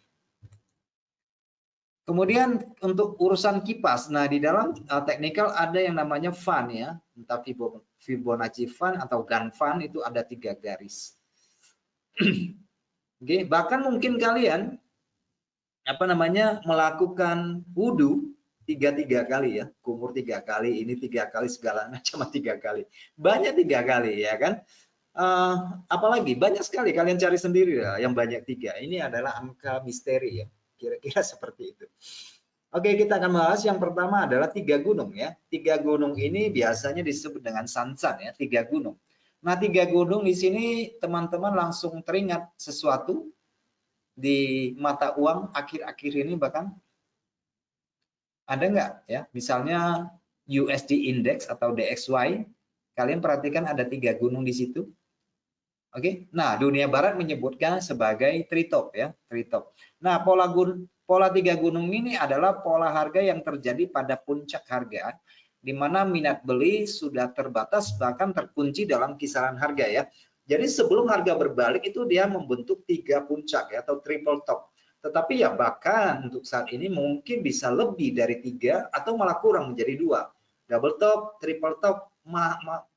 Speaker 1: Kemudian untuk urusan kipas, nah di dalam teknikal ada yang namanya fan ya, entah Fibonacci fan atau Gann fan, itu ada 3 garis. Oke, bahkan mungkin kalian melakukan wudhu 3 kali ya, kumur 3 kali, ini 3 kali, segala macam 3 kali, banyak 3 kali ya kan. Apalagi banyak sekali, kalian cari sendiri ya, yang banyak 3 ini adalah angka misteri ya, kira-kira seperti itu. Oke, kita akan bahas yang pertama adalah 3 gunung ya. 3 gunung ini biasanya disebut dengan sansan ya, 3 gunung. Nah, 3 gunung di sini teman-teman langsung teringat sesuatu di mata uang akhir-akhir ini, bahkan ada nggak ya, misalnya USD Index atau DXY, kalian perhatikan ada 3 gunung di situ. Oke, nah dunia barat menyebutkan sebagai treetop ya, treetop. Nah, pola 3 gunung ini adalah pola harga yang terjadi pada puncak harga, di mana minat beli sudah terbatas bahkan terkunci dalam kisaran harga ya. Jadi sebelum harga berbalik itu dia membentuk 3 puncak ya, atau triple top. Tetapi ya bahkan untuk saat ini mungkin bisa lebih dari 3 atau malah kurang menjadi 2. Double top, triple top,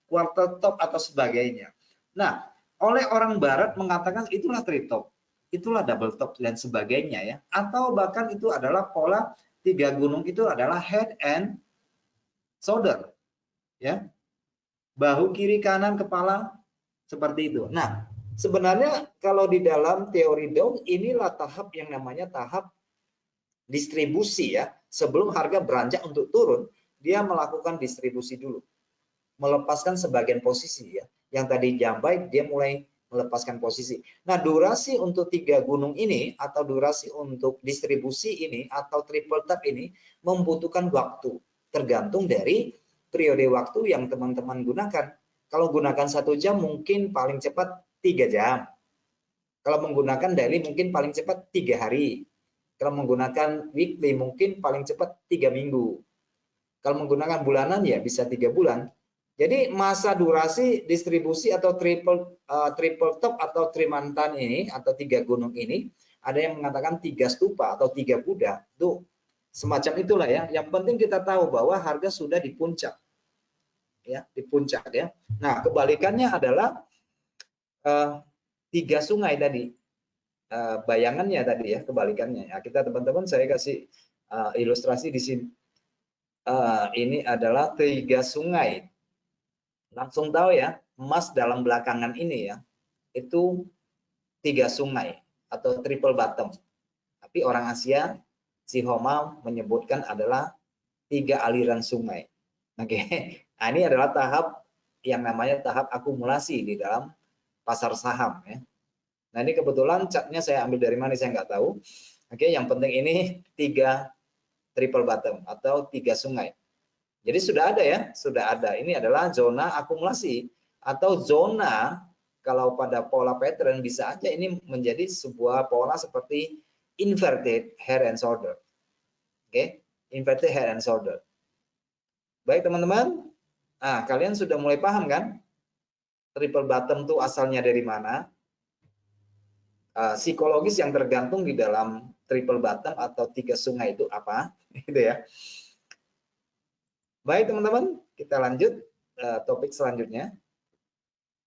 Speaker 1: quarter top atau sebagainya. Nah, oleh orang barat mengatakan itulah treetop, itulah double top dan sebagainya ya. Atau bahkan itu adalah pola 3 gunung itu adalah head and shoulder ya. Bahu kiri kanan kepala seperti itu. Nah, sebenarnya kalau di dalam teori Dong inilah tahap yang namanya tahap distribusi ya. Sebelum harga beranjak untuk turun, dia melakukan distribusi dulu. Melepaskan sebagian posisi ya. Yang tadi jam baik dia mulai melepaskan posisi. Nah, durasi untuk 3 gunung ini atau durasi untuk distribusi ini atau triple top ini membutuhkan waktu, tergantung dari periode waktu yang teman-teman gunakan. Kalau gunakan 1 jam mungkin paling cepat 3 jam. Kalau menggunakan daily mungkin paling cepat 3 hari. Kalau menggunakan weekly mungkin paling cepat 3 minggu. Kalau menggunakan bulanan ya bisa 3 bulan. Jadi masa durasi distribusi atau triple top atau Trimantan ini atau 3 gunung ini, ada yang mengatakan 3 stupa atau 3 Buddha, itu semacam itulah ya. Yang penting kita tahu bahwa harga sudah di puncak, ya, di puncak ya. Nah, kebalikannya adalah 3 sungai tadi, bayangannya tadi ya, kebalikannya. Ya, kita teman-teman saya kasih ilustrasi di sini. Ini adalah 3 sungai. Langsung tahu ya, emas dalam belakangan ini ya, itu 3 sungai atau triple bottom. Tapi orang Asia, si Homa menyebutkan adalah 3 aliran sungai. Oke, nah ini adalah tahap yang namanya tahap akumulasi di dalam pasar saham ya. Nah ini kebetulan chartnya saya ambil dari mana saya nggak tahu. Oke, yang penting ini 3 triple bottom atau 3 sungai. Jadi sudah ada ya, sudah ada. Ini adalah zona akumulasi atau zona, kalau pada pola pattern bisa aja ini menjadi sebuah pola seperti inverted head and shoulder. Oke, inverted head and shoulder. Baik teman-teman, nah kalian sudah mulai paham kan? Triple bottom itu asalnya dari mana? Psikologis yang tergantung di dalam triple bottom atau 3 sungai itu apa? Gitu ya. Baik teman-teman, kita lanjut topik selanjutnya.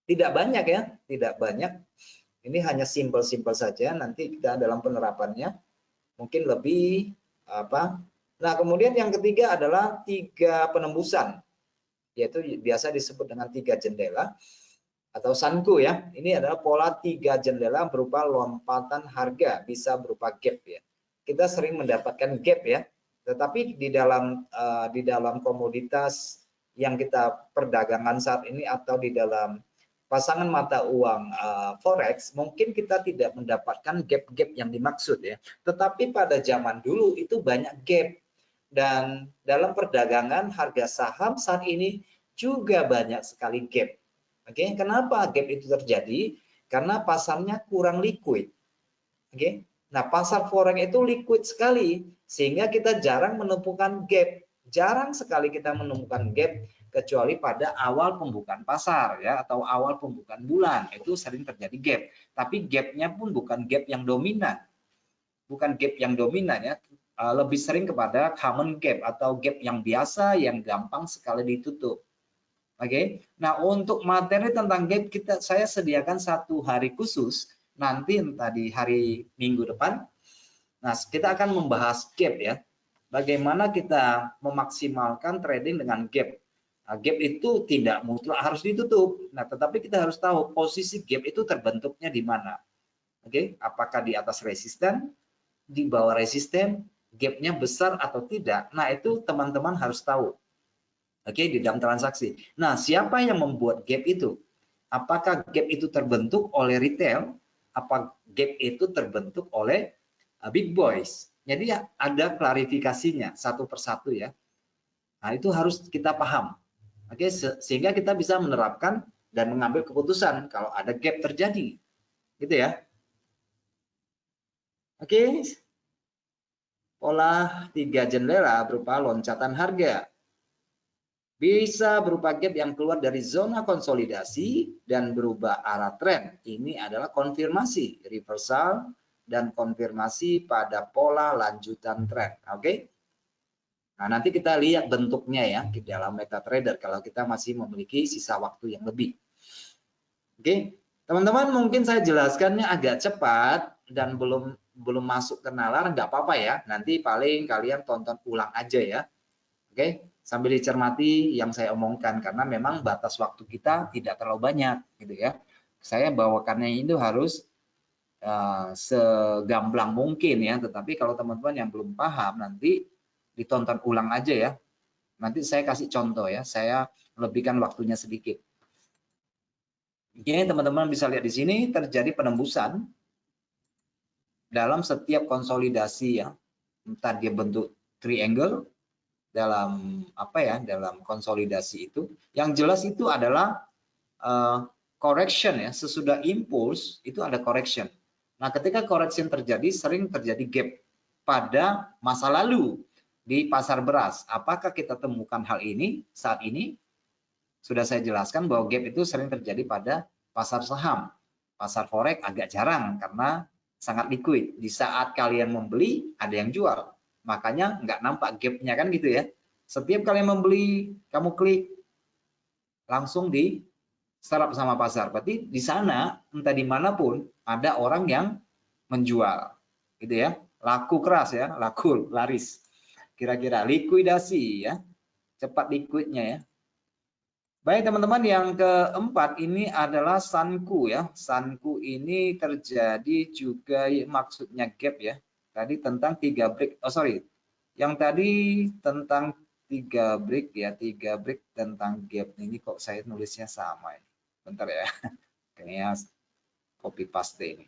Speaker 1: Tidak banyak ya, tidak banyak. Ini hanya simpel-simpel saja. Nanti kita dalam penerapannya mungkin lebih apa. Nah, kemudian yang ketiga adalah 3 penembusan, yaitu biasa disebut dengan 3 jendela atau sanku ya. Ini adalah pola 3 jendela berupa lompatan harga, bisa berupa gap ya. Kita sering mendapatkan gap ya. Tetapi di dalam komoditas yang kita perdagangkan saat ini atau di dalam pasangan mata uang forex, mungkin kita tidak mendapatkan gap-gap yang dimaksud ya. Tetapi pada zaman dulu itu banyak gap, dan dalam perdagangan harga saham saat ini juga banyak sekali gap. Oke, kenapa gap itu terjadi? Karena pasarnya kurang liquid. Oke. Nah, pasar forex itu liquid sekali, sehingga kita jarang menemukan gap, jarang sekali kita menemukan gap kecuali pada awal pembukaan pasar ya, atau awal pembukaan bulan, itu sering terjadi gap. Tapi gapnya pun bukan gap yang dominan, ya, lebih sering kepada common gap atau gap yang biasa yang gampang sekali ditutup. Oke, nah untuk materi tentang gap saya sediakan 1 hari khusus nanti entah di hari Minggu depan. Nah, kita akan membahas gap ya. Bagaimana kita memaksimalkan trading dengan gap. Nah, gap itu tidak mutlak harus ditutup. Nah, tetapi kita harus tahu posisi gap itu terbentuknya di mana. Oke, apakah di atas resisten, di bawah resisten, gapnya besar atau tidak. Nah, itu teman-teman harus tahu. Oke, di dalam transaksi. Nah, siapa yang membuat gap itu? Apakah gap itu terbentuk oleh retail? Apa gap itu terbentuk oleh big boys? Jadi ada klarifikasinya satu persatu ya. Nah, itu harus kita paham. Oke, sehingga kita bisa menerapkan dan mengambil keputusan kalau ada gap terjadi. Gitu ya. Oke. Pola 3 jendela berupa loncatan harga. Bisa berupa gap yang keluar dari zona konsolidasi dan berubah arah tren. Ini adalah konfirmasi, reversal, dan konfirmasi pada pola lanjutan tren. Oke? Nah, nanti kita lihat bentuknya ya di dalam MetaTrader kalau kita masih memiliki sisa waktu yang lebih. Oke? Teman-teman, mungkin saya jelaskannya agak cepat dan belum masuk ke nalar, nggak apa-apa ya. Nanti paling kalian tonton ulang aja ya. Oke, sambil dicermati yang saya omongkan karena memang batas waktu kita tidak terlalu banyak gitu ya. Saya bawakannya itu harus segamblang mungkin ya, tetapi kalau teman-teman yang belum paham nanti ditonton ulang aja ya. Nanti saya kasih contoh ya, saya lebihkan waktunya sedikit. Oke, teman-teman bisa lihat di sini terjadi penembusan dalam setiap konsolidasi ya. Entah dia bentuk triangle dalam dalam konsolidasi itu. Yang jelas itu adalah correction ya, sesudah impulse itu ada correction. Nah, ketika correction terjadi sering terjadi gap pada masa lalu di pasar beras. Apakah kita temukan hal ini saat ini? Sudah saya jelaskan bahwa gap itu sering terjadi pada pasar saham. Pasar forex agak jarang karena sangat liquid. Di saat kalian membeli ada yang jual. Makanya nggak nampak gapnya kan gitu ya. Setiap kalian membeli, kamu klik, langsung diserap sama pasar. Berarti di sana, entah dimanapun, ada orang yang menjual. Gitu ya. Laku keras ya, laku, laris. Kira-kira likuidasi ya. Cepat liquidnya ya. Baik teman-teman, yang keempat ini adalah Sanku ya. Sanku ini terjadi juga maksudnya gap ya. Tadi tentang 3 break, yang tadi tentang 3 break ya, 3 break tentang gap. Ini kok saya nulisnya sama ini. Bentar ya. Kayaknya copy paste ini.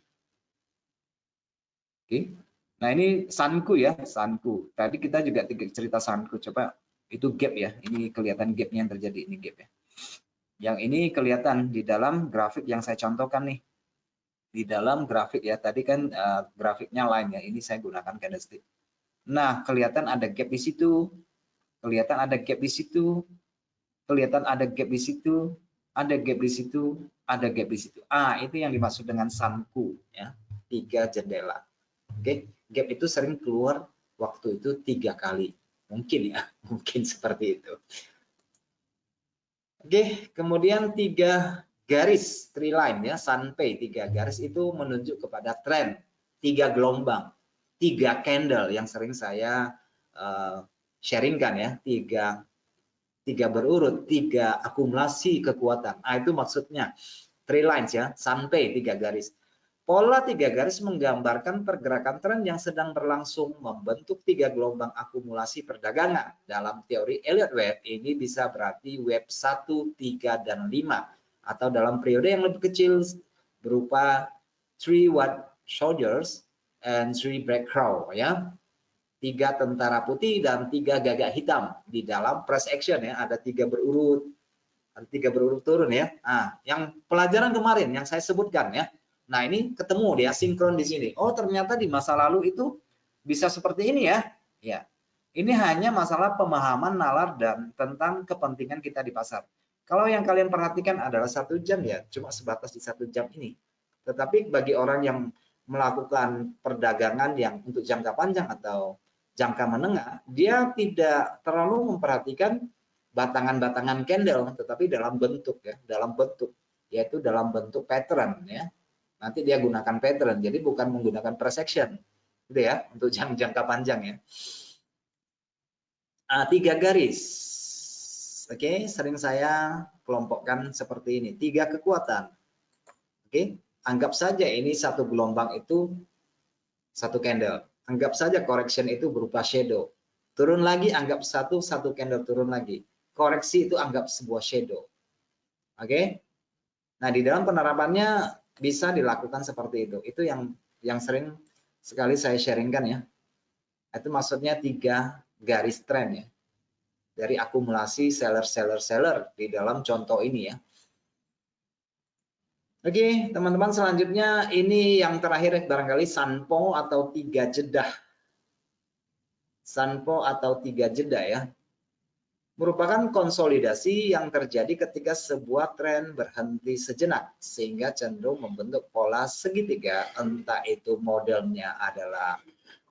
Speaker 1: Oke. Nah, ini Sanku ya, Sanku. Tadi kita juga cerita Sanku. Coba itu gap ya. Ini kelihatan gapnya yang terjadi, ini gap ya. Yang ini kelihatan di dalam grafik yang saya contohkan nih. Di dalam grafik ya, tadi kan grafiknya line ya, ini saya gunakan candlestick. Nah, kelihatan ada gap di situ, kelihatan ada gap di situ, kelihatan ada gap di situ, ada gap di situ, ada gap di situ. Itu yang dimaksud dengan Sanku ya, 3 jendela. Oke, gap itu sering keluar waktu itu 3 kali. Mungkin ya, mungkin seperti itu. Oke, kemudian 3 garis, 3 line ya, Sanpei 3 garis itu menunjuk kepada tren, 3 gelombang, 3 candle yang sering saya sharingkan ya, 3 berurut, 3 akumulasi kekuatan. Itu maksudnya 3 lines ya, Sanpei 3 garis. Pola 3 garis menggambarkan pergerakan tren yang sedang berlangsung membentuk 3 gelombang akumulasi perdagangan. Dalam teori Elliott Wave ini bisa berarti wave 1, 3, dan 5. Atau dalam periode yang lebih kecil berupa 3 white soldiers and 3 black crow ya. 3 tentara putih dan 3 gagak hitam. Di dalam price action ya, ada 3 berurut. Ada 3 berurut turun ya. Yang pelajaran kemarin yang saya sebutkan ya. Nah, ini ketemu dia sinkron di sini. Oh, ternyata di masa lalu itu bisa seperti ini ya. Ya. Ini hanya masalah pemahaman nalar dan tentang kepentingan kita di pasar. Kalau yang kalian perhatikan adalah 1 jam ya, cuma sebatas di 1 jam ini. Tetapi bagi orang yang melakukan perdagangan yang untuk jangka panjang atau jangka menengah, dia tidak terlalu memperhatikan batangan-batangan candle, tetapi dalam bentuk ya, yaitu dalam bentuk pattern ya. Nanti dia gunakan pattern, jadi bukan menggunakan price action, gitu ya, untuk jangka panjang ya. 3 garis. Oke, sering saya kelompokkan seperti ini. 3 kekuatan. Oke, anggap saja ini satu gelombang itu satu candle. Anggap saja correction itu berupa shadow. Turun lagi, anggap satu candle turun lagi. Koreksi itu anggap sebuah shadow. Oke. Nah, di dalam penerapannya bisa dilakukan seperti itu. Itu yang sering sekali saya sharingkan ya. Itu maksudnya 3 garis tren ya. Dari akumulasi seller di dalam contoh ini ya. Oke, teman-teman, selanjutnya ini yang terakhir barangkali Sanpo atau 3 jeda. Sanpo atau 3 jeda ya. Merupakan konsolidasi yang terjadi ketika sebuah tren berhenti sejenak sehingga cenderung membentuk pola segitiga, entah itu modelnya adalah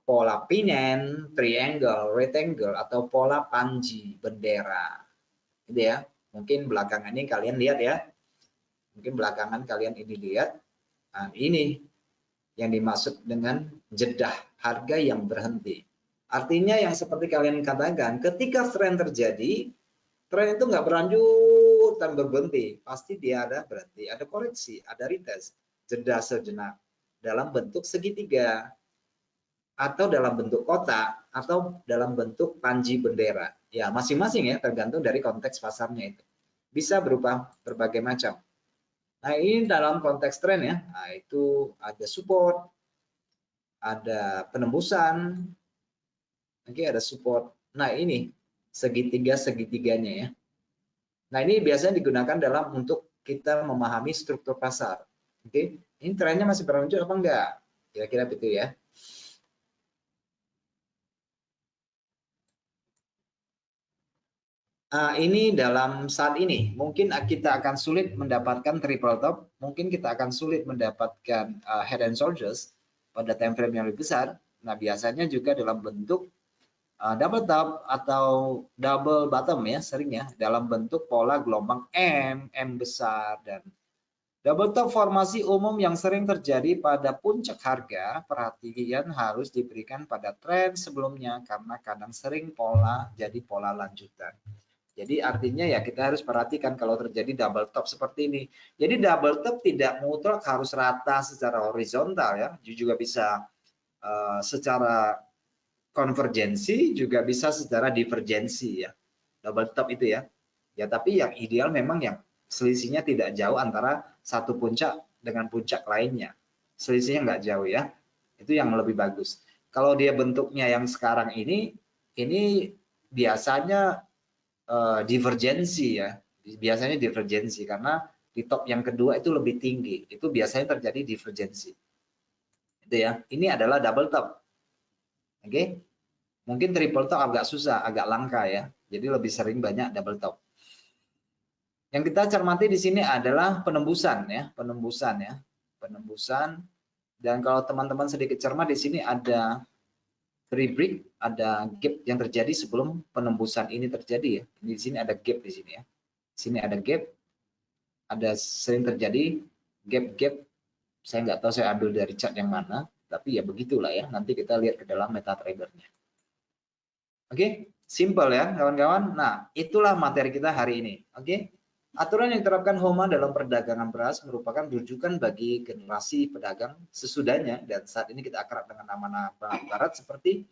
Speaker 1: pola pinen, triangle, rectangle, atau pola panji, bendera. Gitu ya. Mungkin belakangan ini kalian lihat ya. Mungkin belakangan kalian ini lihat. Nah, ini yang dimaksud dengan jedah, harga yang berhenti. Artinya yang seperti kalian katakan, ketika tren terjadi, tren itu nggak berlanjut dan berhenti. Pasti dia ada berhenti, ada koreksi, ada retest, jeda sejenak dalam bentuk segitiga, atau dalam bentuk kotak, atau dalam bentuk panji bendera. Ya, masing-masing ya, tergantung dari konteks pasarnya itu. Bisa berupa berbagai macam. Nah, ini dalam konteks tren ya. Nah, itu ada support, ada penembusan, oke, ada support. Nah, ini segitiga-segitiganya ya. Nah, ini biasanya digunakan dalam untuk kita memahami struktur pasar. Oke, ini trennya masih berlanjut apa enggak? Kira-kira begitu ya. Ini dalam saat ini mungkin kita akan sulit mendapatkan triple top, mungkin kita akan sulit mendapatkan head and shoulders pada time frame yang lebih besar. Nah, biasanya juga dalam bentuk double top atau double bottom ya, sering ya, dalam bentuk pola gelombang M besar. Dan double top formasi umum yang sering terjadi pada puncak harga, perhatian harus diberikan pada tren sebelumnya karena kadang sering jadi pola lanjutan. Jadi artinya ya kita harus perhatikan kalau terjadi double top seperti ini. Jadi double top tidak mutlak harus rata secara horizontal ya, juga bisa secara konvergensi, juga bisa secara divergensi ya. Double top itu ya. Ya, tapi yang ideal memang yang selisihnya tidak jauh antara satu puncak dengan puncak lainnya. Selisihnya nggak jauh ya. Itu yang lebih bagus. Kalau dia bentuknya yang sekarang ini biasanya divergensi ya, biasanya divergensi karena di top yang kedua itu lebih tinggi, itu biasanya terjadi divergensi. Itu ya. Ini adalah double top. Oke. Mungkin triple top agak susah, agak langka ya. Jadi lebih sering banyak double top. Yang kita cermati di sini adalah penembusan ya, penembusan ya. Penembusan, dan kalau teman-teman sedikit cermat di sini ada break, ada gap yang terjadi sebelum penembusan ini terjadi ya. Di sini ada gap di sini ya. Sini ada gap, ada sering terjadi gap-gap. Saya nggak tahu saya ambil dari chart yang mana, tapi ya begitulah ya. Nanti kita lihat ke dalam MetaTrader-nya. Oke, simple ya kawan-kawan. Nah, itulah materi kita hari ini. Oke, aturan yang diterapkan HOMA dalam perdagangan beras merupakan rujukan bagi generasi pedagang sesudahnya, dan saat ini kita akrab dengan nama-nama barat seperti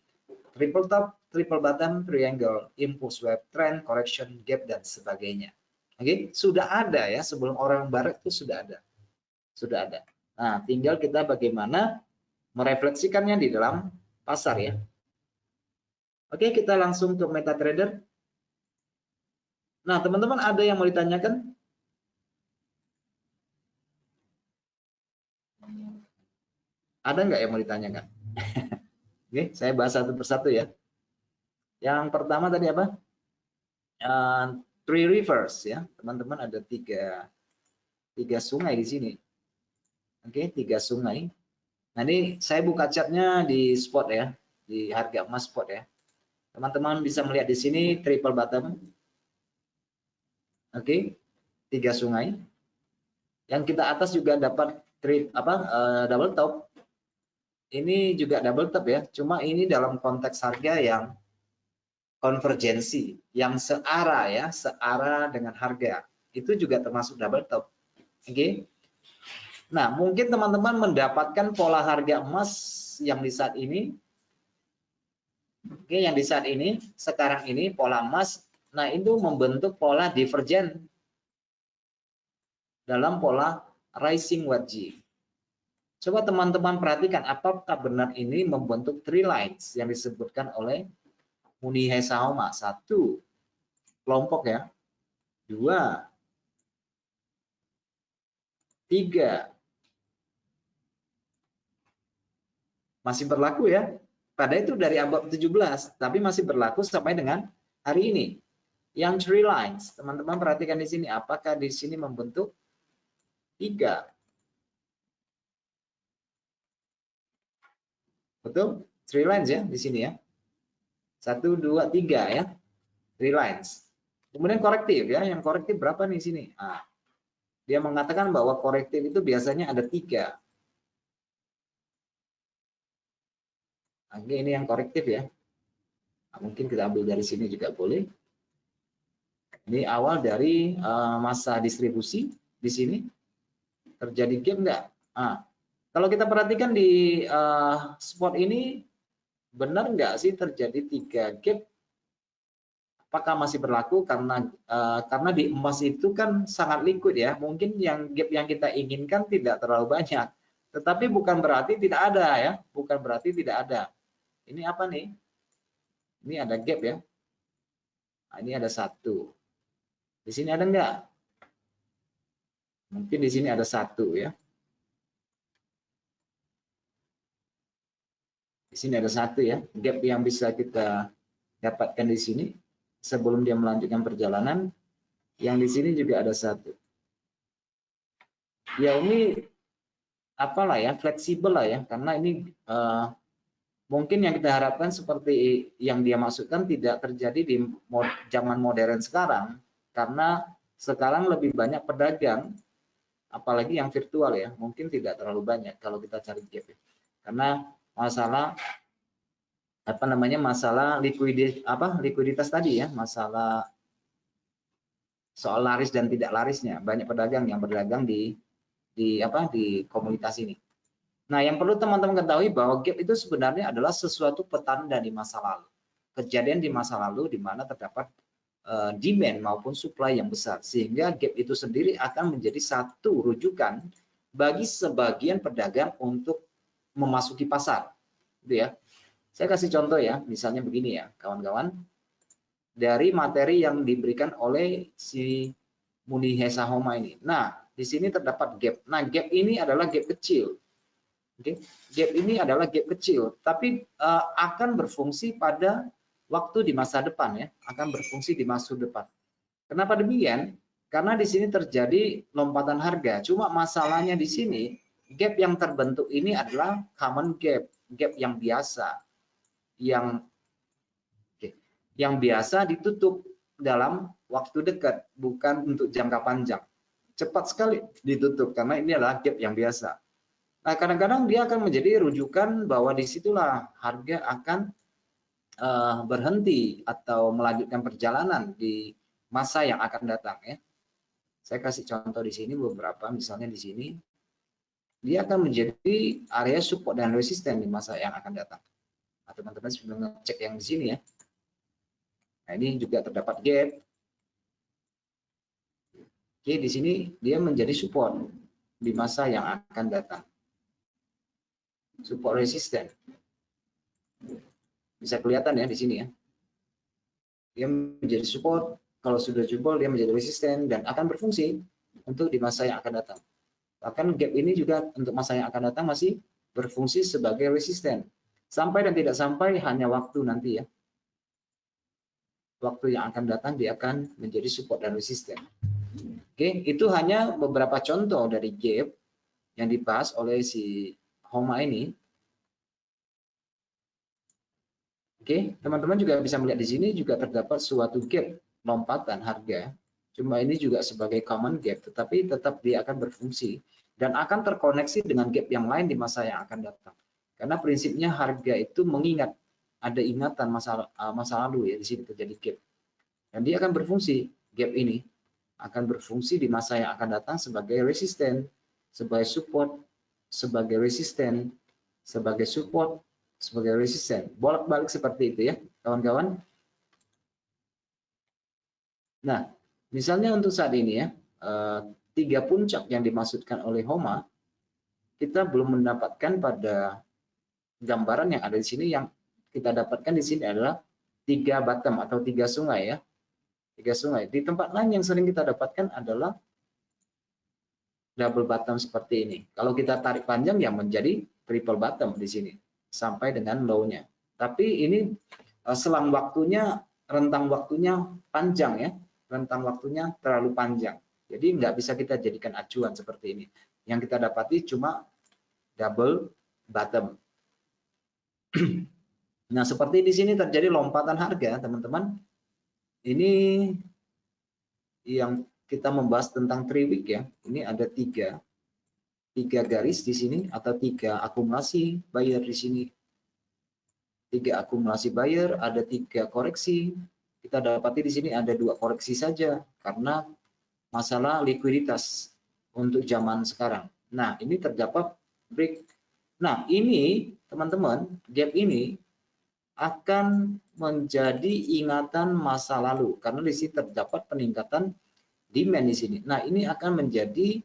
Speaker 1: triple top, triple bottom, triangle, impulse wave, trend, correction, gap, dan sebagainya. Oke, sudah ada ya, sebelum orang barat itu sudah ada. Sudah ada. Nah, tinggal kita bagaimana merefleksikannya di dalam pasar ya. Oke, kita langsung ke MetaTrader. Nah, teman-teman ada yang mau ditanyakan? Ada nggak yang mau ditanyakan? Oke, saya bahas satu persatu ya. Yang pertama tadi apa? Three rivers ya, teman-teman, ada tiga sungai di sini. Oke, 3 sungai. Nah, ini saya buka chartnya di spot ya, di harga emas spot ya. Teman-teman bisa melihat di sini triple bottom. Oke, 3 sungai. Yang kita atas juga dapat double top. Ini juga double top ya, cuma ini dalam konteks harga yang konvergensi, yang searah ya, searah dengan harga. Itu juga termasuk double top. Oke. Nah, mungkin teman-teman mendapatkan pola harga emas yang di saat ini. Oke, yang di saat ini, sekarang ini pola emas, nah itu membentuk pola divergen dalam pola rising wedge. Coba teman-teman perhatikan apakah benar ini membentuk three lines yang disebutkan oleh Muni Hesaoma. 1 kelompok ya, 2, 3. Masih berlaku ya. Pada itu dari abad 17, tapi masih berlaku sampai dengan hari ini. Yang three lines, teman-teman perhatikan di sini, apakah di sini membentuk 3? Betul? Three lines ya di sini ya. 1, 2, 3 ya. Three lines. Kemudian korektif ya, yang korektif berapa nih sini? Nah, dia mengatakan bahwa korektif itu biasanya ada 3. Oke, ini yang korektif ya. Nah, mungkin kita ambil dari sini juga boleh. Ini awal dari masa distribusi di sini. Terjadi gap enggak? Nah, kalau kita perhatikan di spot ini, benar enggak sih terjadi 3 gap? Apakah masih berlaku? Karena di emas itu kan sangat liquid ya. Mungkin yang gap yang kita inginkan tidak terlalu banyak. Tetapi bukan berarti tidak ada ya. Bukan berarti tidak ada. Ini apa nih? Ini ada gap ya. Nah, ini ada 1. Di sini ada enggak? Mungkin di sini ada 1 ya. Di sini ada 1 ya. Gap yang bisa kita dapatkan di sini sebelum dia melanjutkan perjalanan. Yang di sini juga ada 1. Ya ini apalah ya, fleksibel lah ya, karena ini mungkin yang kita harapkan seperti yang dia masukkan tidak terjadi di zaman modern sekarang, karena sekarang lebih banyak pedagang, apalagi yang virtual ya, mungkin tidak terlalu banyak kalau kita cari gap ya. Karena masalah masalah likuiditas tadi ya, masalah soal laris dan tidak larisnya. Banyak pedagang yang berdagang di komunitas ini. Nah, yang perlu teman-teman ketahui bahwa gap itu sebenarnya adalah sesuatu petanda di masa lalu. Kejadian di masa lalu di mana terdapat demand maupun supply yang besar, sehingga gap itu sendiri akan menjadi satu rujukan bagi sebagian pedagang untuk memasuki pasar. Gitu ya. Saya kasih contoh ya, misalnya begini ya, kawan-kawan. Dari materi yang diberikan oleh si Muni Hesahoma ini. Nah, di sini terdapat gap. Nah, gap ini adalah gap kecil. Oke, gap ini adalah gap kecil, tapi akan berfungsi pada waktu di masa depan ya, akan berfungsi di masa depan. Kenapa demikian? Karena di sini terjadi lompatan harga. Cuma masalahnya di sini gap yang terbentuk ini adalah common gap, gap yang biasa, yang biasa ditutup dalam waktu dekat, bukan untuk jangka panjang. Cepat sekali ditutup karena ini adalah gap yang biasa. Nah, kadang-kadang dia akan menjadi rujukan bahwa disitulah harga akan berhenti atau melanjutkan perjalanan di masa yang akan datang ya. Saya kasih contoh di sini beberapa, misalnya di sini dia akan menjadi area support dan resisten di masa yang akan datang. Nah, teman-teman sudah ngecek yang di sini ya. Nah, ini juga terdapat gap. Oke, di sini dia menjadi support di masa yang akan datang. Support resisten. Bisa kelihatan ya di sini ya. Dia menjadi support, kalau sudah jebol dia menjadi resisten dan akan berfungsi untuk di masa yang akan datang. Bahkan gap ini juga untuk masa yang akan datang masih berfungsi sebagai resisten. Sampai dan tidak sampai hanya waktu nanti ya. waktu yang akan datang dia akan menjadi support dan resisten. Oke, itu hanya beberapa contoh dari gap yang dibahas oleh si Homa ini. Oke, teman-teman juga bisa melihat di sini juga terdapat suatu gap lompatan harga. Cuma ini juga sebagai common gap, tetapi tetap dia akan berfungsi dan akan terkoneksi dengan gap yang lain di masa yang akan datang. Karena prinsipnya harga itu mengingat, ada ingatan masa lalu ya, di sini terjadi gap. Dan dia akan berfungsi, gap ini akan berfungsi di masa yang akan datang sebagai resisten, sebagai support, sebagai resisten, sebagai support, sebagai resisten. Bolak-balik seperti itu ya, kawan-kawan. Nah, misalnya untuk saat ini ya, 3 puncak yang dimaksudkan oleh Homa, kita belum mendapatkan pada gambaran yang ada di sini. Yang kita dapatkan di sini adalah 3 bottom atau 3 sungai ya. 3 sungai. Di tempat lain yang sering kita dapatkan adalah double bottom seperti ini. Kalau kita tarik panjang ya menjadi triple bottom di sini sampai dengan low-nya. Tapi ini selang waktunya, rentang waktunya panjang ya. Rentang waktunya terlalu panjang. Jadi nggak bisa kita jadikan acuan seperti ini. Yang kita dapati cuma double bottom. Nah, seperti di sini terjadi lompatan harga, teman-teman. Ini yang kita membahas tentang 3 week ya. Ini ada 3 garis di sini atau 3 akumulasi buyer di sini. 3 akumulasi buyer, ada 3 koreksi. Kita dapati di sini ada 2 koreksi saja karena masalah likuiditas untuk zaman sekarang. Nah, ini terdapat break. Nah, ini teman-teman, gap ini akan menjadi ingatan masa lalu karena di sini terdapat peningkatan demand di sini. Nah, ini akan menjadi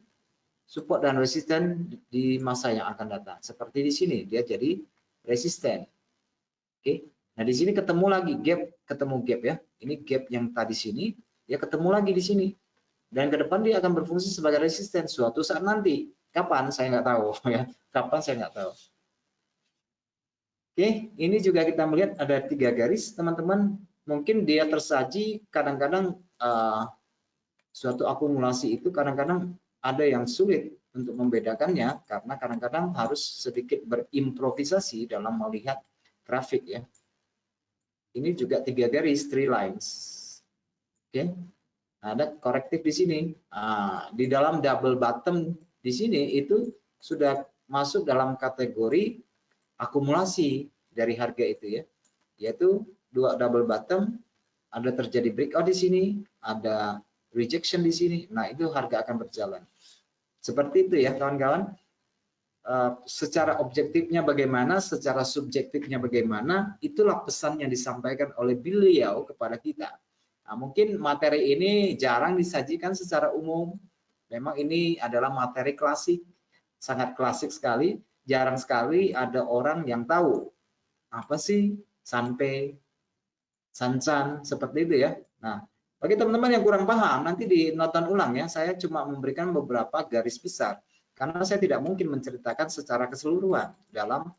Speaker 1: support dan resisten di masa yang akan datang. Seperti di sini dia jadi resisten. Oke. Nah, di sini ketemu lagi gap, ketemu gap ya. Ini gap yang tadi sini, dia ketemu lagi di sini. Dan ke depan dia akan berfungsi sebagai resisten suatu saat nanti. Kapan? Saya nggak tahu ya. Kapan saya nggak tahu. Oke, ini juga kita melihat ada 3 garis, teman-teman. Mungkin dia tersaji kadang-kadang suatu akumulasi itu kadang-kadang ada yang sulit untuk membedakannya karena kadang-kadang harus sedikit berimprovisasi dalam melihat grafik ya. Ini juga 3 garis, 3 lines. Oke. Ada korektif di sini. Di dalam double bottom di sini itu sudah masuk dalam kategori akumulasi dari harga itu ya. Yaitu 2 double bottom, ada terjadi breakout di sini, ada rejection di sini. Nah, itu harga akan berjalan. Seperti itu ya, kawan-kawan. Secara objektifnya bagaimana, secara subjektifnya bagaimana, itulah pesan yang disampaikan oleh beliau kepada kita. Nah, mungkin materi ini jarang disajikan secara umum. Memang ini adalah materi klasik, sangat klasik sekali. Jarang sekali ada orang yang tahu apa sih Sanpei, Sansan, seperti itu ya. Nah, bagi teman-teman yang kurang paham, nanti dinonton ulang ya. Saya cuma memberikan beberapa garis besar. Karena saya tidak mungkin menceritakan secara keseluruhan dalam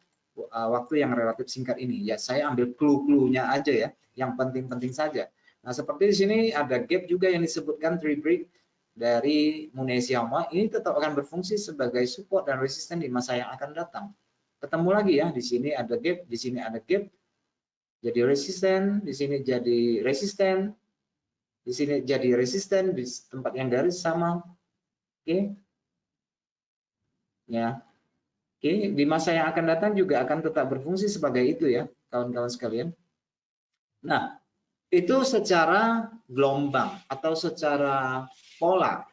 Speaker 1: waktu yang relatif singkat ini. Ya, saya ambil clue-cluenya aja ya, yang penting-penting saja. Nah, seperti di sini ada gap juga yang disebutkan 3 break dari Munesiama. Ini tetap akan berfungsi sebagai support dan resisten di masa yang akan datang. Ketemu lagi ya, di sini ada gap, di sini ada gap. Jadi resisten, di sini jadi resisten, di sini jadi resisten, di tempat yang garis sama. Oke. Ya. Oke, di masa yang akan datang juga akan tetap berfungsi sebagai itu ya, kawan-kawan sekalian. Nah, itu secara gelombang atau secara pola.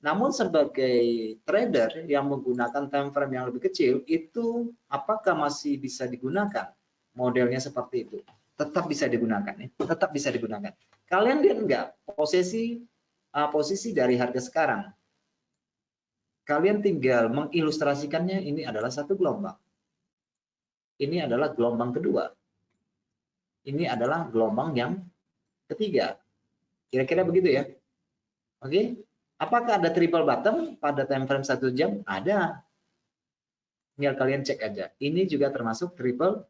Speaker 1: Namun sebagai trader yang menggunakan time frame yang lebih kecil, itu apakah masih bisa digunakan modelnya seperti itu? Tetap bisa digunakan ya, tetap bisa digunakan. Kalian lihat enggak posisi dari harga sekarang? Kalian tinggal mengilustrasikannya, ini adalah satu gelombang. Ini adalah gelombang kedua. Ini adalah gelombang yang ketiga. Kira-kira begitu ya. Oke. Apakah ada triple bottom pada time frame 1 jam? Ada. Tinggal kalian cek aja. Ini juga termasuk triple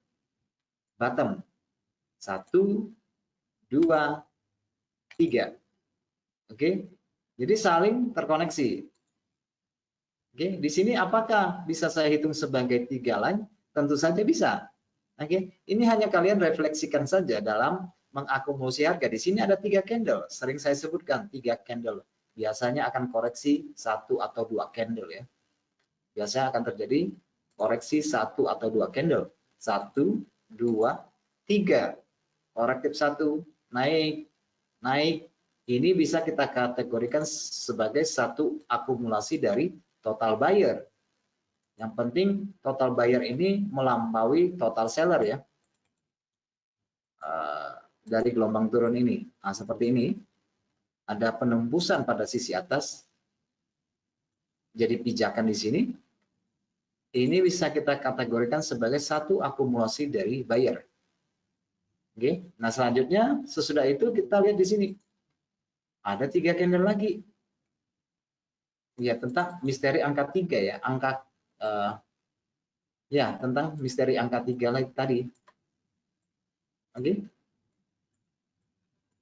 Speaker 1: bottom. 1, 2, 3. Oke. Jadi saling terkoneksi. Oke, di sini apakah bisa saya hitung sebagai 3 line? Tentu saja bisa. Oke, ini hanya kalian refleksikan saja dalam mengakumulasi harga. Di sini ada 3 candle, sering saya sebutkan 3 candle. Biasanya akan koreksi 1 atau 2 candle ya. Biasanya akan terjadi koreksi 1 atau 2 candle. 1, 2, 3. Korektif 1, naik, naik. Ini bisa kita kategorikan sebagai satu akumulasi dari total buyer. Yang penting total buyer ini melampaui total seller ya. Dari gelombang turun ini. Nah, seperti ini. Ada penembusan pada sisi atas. Jadi pijakan di sini. Ini bisa kita kategorikan sebagai satu akumulasi dari buyer. Oke. Nah, selanjutnya sesudah itu kita lihat di sini. Ada 3 candle lagi. Ya, tentang misteri angka 3 ya. Angka ya, tentang misteri angka 3 lagi tadi. Oke.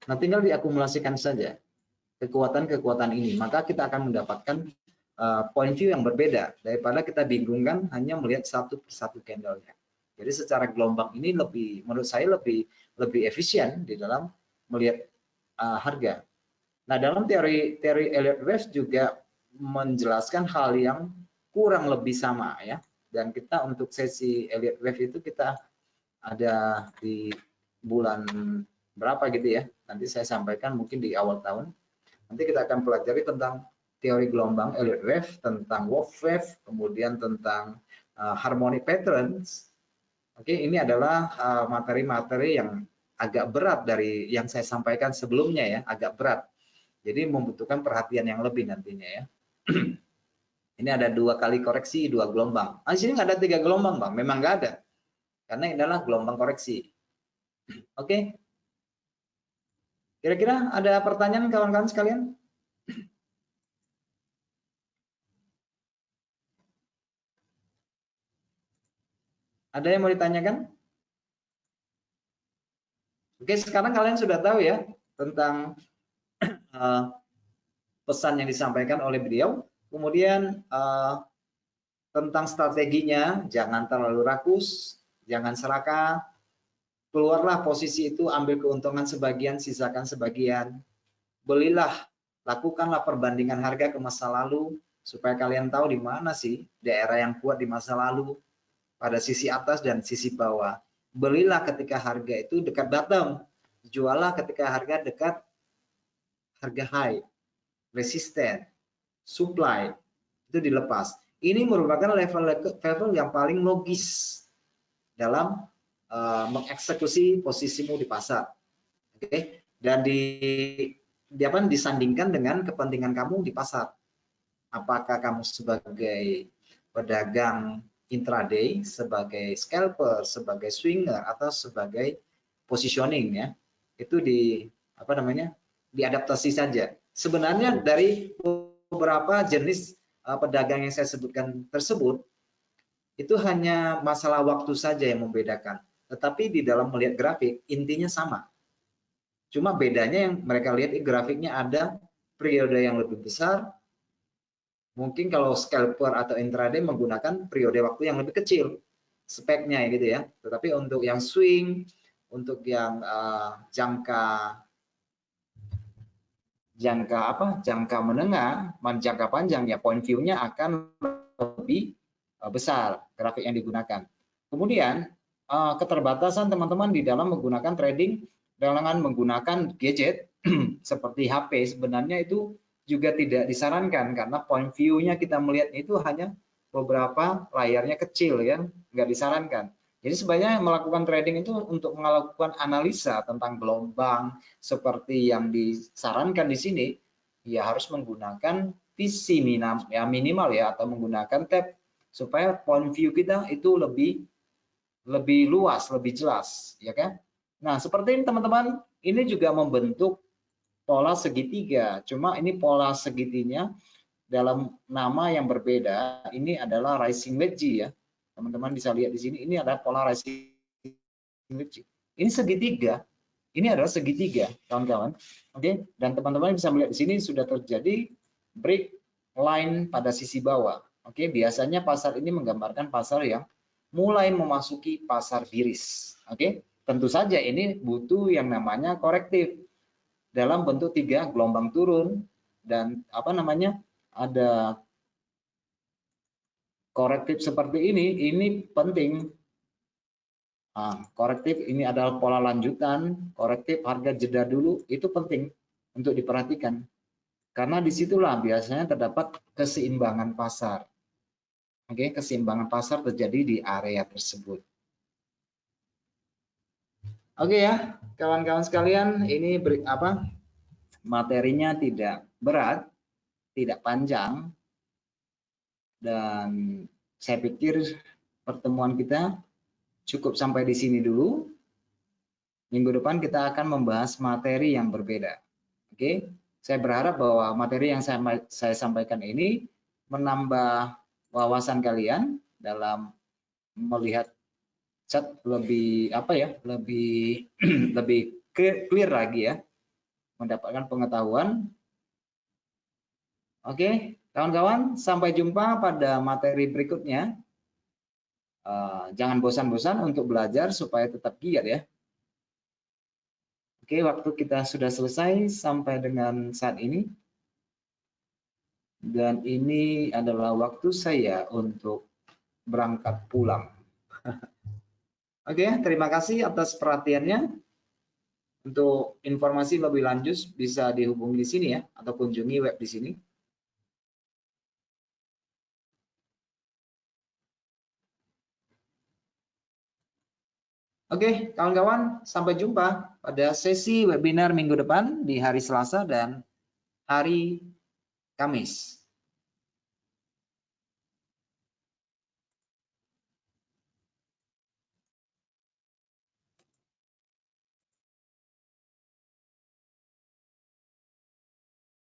Speaker 1: Nah, tinggal diakumulasikan saja kekuatan-kekuatan ini, maka kita akan mendapatkan point view yang berbeda daripada kita bingungkan hanya melihat satu persatu candlenya. Jadi secara gelombang ini lebih, menurut saya lebih efisien di dalam melihat harga. Nah, dalam teori Elliott Wave juga menjelaskan hal yang kurang lebih sama ya. Dan kita untuk sesi Elliott Wave itu kita ada di bulan berapa gitu ya. Nanti saya sampaikan mungkin di awal tahun. Nanti kita akan pelajari tentang teori gelombang Elliott Wave, tentang Wolf Wave, kemudian tentang harmonic patterns. Oke, ini adalah materi-materi yang agak berat dari yang saya sampaikan sebelumnya ya, agak berat. Jadi membutuhkan perhatian yang lebih nantinya ya. Ini ada 2 kali koreksi, 2 gelombang. Di sini nggak ada 3 gelombang Bang, memang nggak ada. Karena ini adalah gelombang koreksi. Oke. Kira-kira ada pertanyaan kawan-kawan sekalian? Ada yang mau ditanyakan? Oke, sekarang kalian sudah tahu ya tentang pesan yang disampaikan oleh beliau. Kemudian tentang strateginya, jangan terlalu rakus, jangan serakah. Keluarlah posisi itu, ambil keuntungan sebagian, sisakan sebagian. Belilah, lakukanlah perbandingan harga ke masa lalu supaya kalian tahu di mana sih daerah yang kuat di masa lalu pada sisi atas dan sisi bawah. Belilah ketika harga itu dekat bottom, jualah ketika harga dekat harga high, resisten, supply itu dilepas. Ini merupakan level yang paling logis dalam mengeksekusi posisimu di pasar. Oke, dan disandingkan dengan kepentingan kamu di pasar. Apakah kamu sebagai pedagang intraday, sebagai scalper, sebagai swinger, atau sebagai positioning ya, itu diadaptasi saja. Sebenarnya dari beberapa jenis pedagang yang saya sebutkan tersebut itu hanya masalah waktu saja yang membedakan, tetapi di dalam melihat grafik intinya sama. Cuma bedanya yang mereka lihat grafiknya ada periode yang lebih besar. Mungkin kalau scalper atau intraday menggunakan periode waktu yang lebih kecil speknya gitu ya. Tetapi untuk yang swing, untuk yang jangka menengah, jangka panjang ya, point view-nya akan lebih besar grafik yang digunakan. Kemudian keterbatasan teman-teman di dalam menggunakan trading dengan menggunakan gadget seperti HP sebenarnya itu juga tidak disarankan karena point view-nya kita melihat itu hanya beberapa layarnya kecil ya, nggak disarankan. Jadi sebenarnya melakukan trading itu untuk melakukan analisa tentang gelombang seperti yang disarankan di sini, ya harus menggunakan PC minimal ya, atau menggunakan tab supaya point view kita itu lebih luas, lebih jelas, ya kan? Nah, seperti ini teman-teman, ini juga membentuk pola segitiga. Cuma ini pola segitinya dalam nama yang berbeda. Ini adalah rising wedge ya. Teman-teman bisa lihat di sini, ini adalah pola rising wedge. Ini segitiga. ini adalah segitiga, kawan-kawan. Oke, dan teman-teman bisa melihat di sini sudah terjadi break line pada sisi bawah. Oke, biasanya pasar ini menggambarkan pasar yang mulai memasuki pasar biris. Oke, tentu saja ini butuh yang namanya korektif dalam bentuk 3 gelombang turun dan ada korektif seperti ini penting. Korektif ini adalah pola lanjutan, korektif harga jeda dulu, itu penting untuk diperhatikan. Karena disitulah biasanya terdapat keseimbangan pasar. Oke, keseimbangan pasar terjadi di area tersebut. Oke ya, kawan-kawan sekalian, ini materinya tidak berat, tidak panjang, dan saya pikir pertemuan kita cukup sampai di sini dulu. Minggu depan kita akan membahas materi yang berbeda. Oke, saya berharap bahwa materi yang saya sampaikan ini menambah wawasan kalian dalam melihat chat lebih lebih clear lagi ya, mendapatkan pengetahuan. Oke, kawan-kawan, sampai jumpa pada materi berikutnya. Jangan bosan-bosan untuk belajar supaya tetap giat ya. Oke, waktu kita sudah selesai sampai dengan saat ini. Dan ini adalah waktu saya untuk berangkat pulang. Oke, terima kasih atas perhatiannya. Untuk informasi lebih lanjut bisa dihubungi di sini ya, atau kunjungi web di sini. Oke, kawan-kawan, sampai jumpa pada sesi webinar minggu depan di hari Selasa dan hari Kamis.